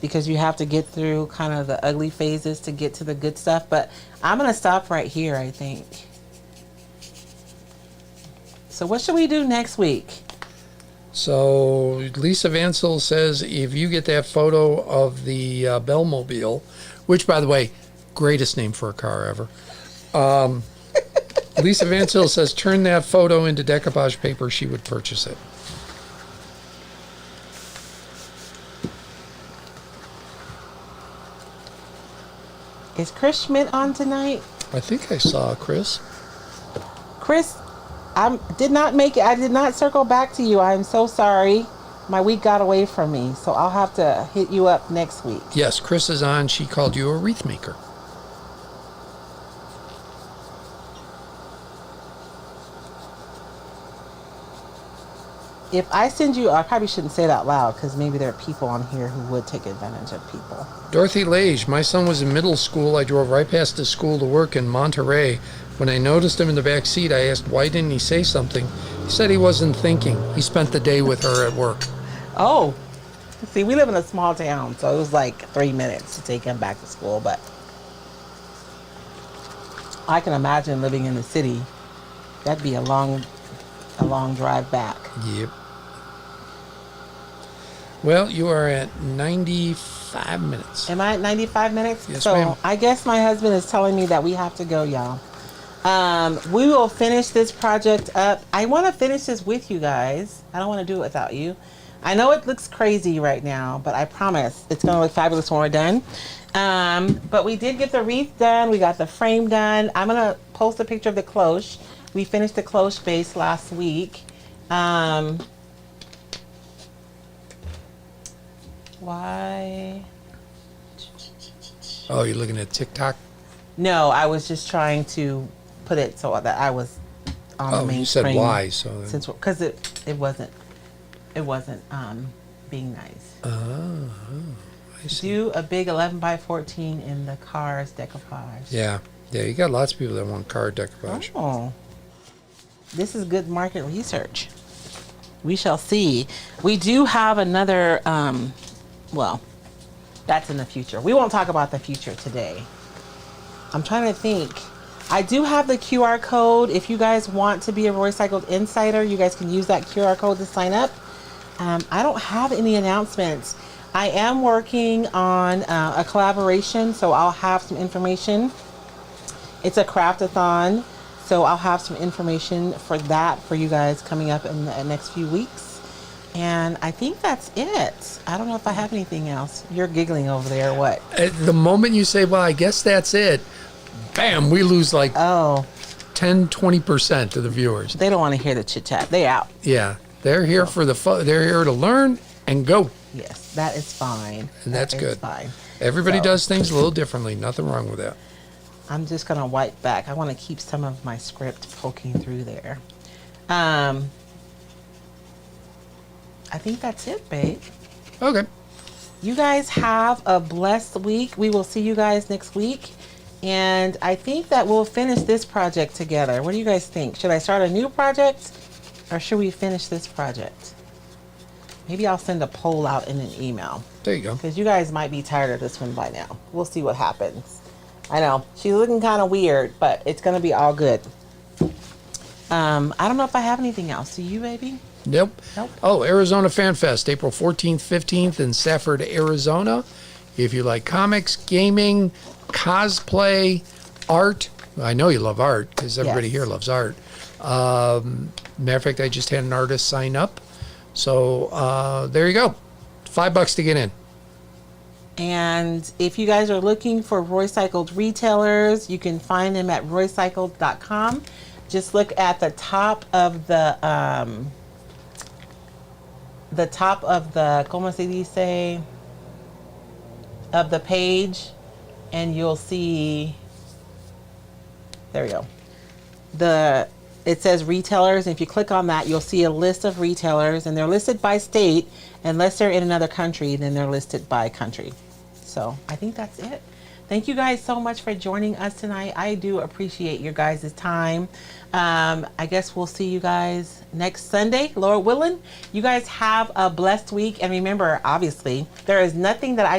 Because you have to get through kind of the ugly phases to get to the good stuff. But I'm going to stop right here, I think. So what should we do next week? So Lisa Vancil says if you get that photo of the Bellmobile, which, by the way, greatest name for a car ever. Lisa Vancil says turn that photo into decoupage paper. She would purchase it. Is Chris Schmidt on tonight? I think I saw Chris. Chris, I did not make it. I did not circle back to you. I'm so sorry. My week got away from me, so I'll have to hit you up next week. Yes, Chris is on. She called you a wreath maker. if I send you, I probably shouldn't say it out loud because maybe there are people on here who would take advantage of people. Dorothy Lage, my son was in middle school. I drove right past his school to work in Monterey. When I noticed him in the back seat, I asked, why didn't he say something? He said he wasn't thinking. He spent the day with her at work. Oh, see, we live in a small town, so it was like 3 minutes to take him back to school, but I can imagine living in the city. That'd be a long drive back. Yep. Well, you are at 95 minutes. Am I at 95 minutes? Yes, so ma'am. I guess my husband is telling me that we have to go, y'all. We will finish this project up. I want to finish this with you guys. I don't want to do it without you. I know it looks crazy right now, but I promise it's going to look fabulous when we're done. But we did get the wreath done. We got the frame done. I'm going to post a picture of the cloche. We finished the cloche base last week. Why? Oh, you're looking at TikTok? No, I was just trying to put it so that I was on the main you said screen. why, so... Since because it wasn't being nice. Oh, I see. Do a big 11 by 14 in the car's decoupage. Yeah, you got lots of people that want car decoupage. Oh, this is good market research. We shall see. We do have another, well, that's in the future. We won't talk about the future today. I'm trying to think. I do have the QR code. If you guys want to be a Roycycled Insider, you guys can use that QR code to sign up. I don't have any announcements. I am working on a collaboration, so I'll have some information. It's a craftathon, so I'll have some information for that for you guys coming up in the next few weeks. And I think that's it. I don't know if I have anything else. You're giggling over there, what? The moment you say, well, I guess that's it, bam, we lose like 10-20% of the viewers. They don't want to hear the chit chat. They out. Yeah, they're here for the fun. They're here to learn and go. Yes, that is fine. And that's That is good. Fine. Everybody So, does things a little differently. Nothing wrong with that. I'm just gonna wipe back. I want to keep some of my script poking through there. I think that's it, babe. Okay. You guys have a blessed week. We will see you guys next week. And I think that we'll finish this project together. What do you guys think? Should I start a new project or should we finish this project? Maybe I'll send a poll out in an email. There you go. Because you guys might be tired of this one by now. We'll see what happens. I know. She's looking kind of weird, but it's going to be all good. I don't know if I have anything else. Do you, baby? Nope. Nope. Oh, Arizona Fan Fest, April 14th, 15th in Safford, Arizona. If you like comics, gaming, cosplay, art, I know you love art because everybody Yes. here loves art. Matter of fact, I just had an artist sign up. So there you go. $5 to get in. And if you guys are looking for Roycycled retailers, you can find them at roycycled.com. Just look at the top of the ¿cómo se dice? Of the page, and you'll see, there we go. It says retailers, and if you click on that, you'll see a list of retailers, and they're listed by state. Unless they're in another country, then they're listed by country. So I think that's it. Thank you guys so much for joining us tonight. I do appreciate your guys' time. I guess we'll see you guys next Sunday, Lord willing. You guys have a blessed week. And remember, obviously, there is nothing that I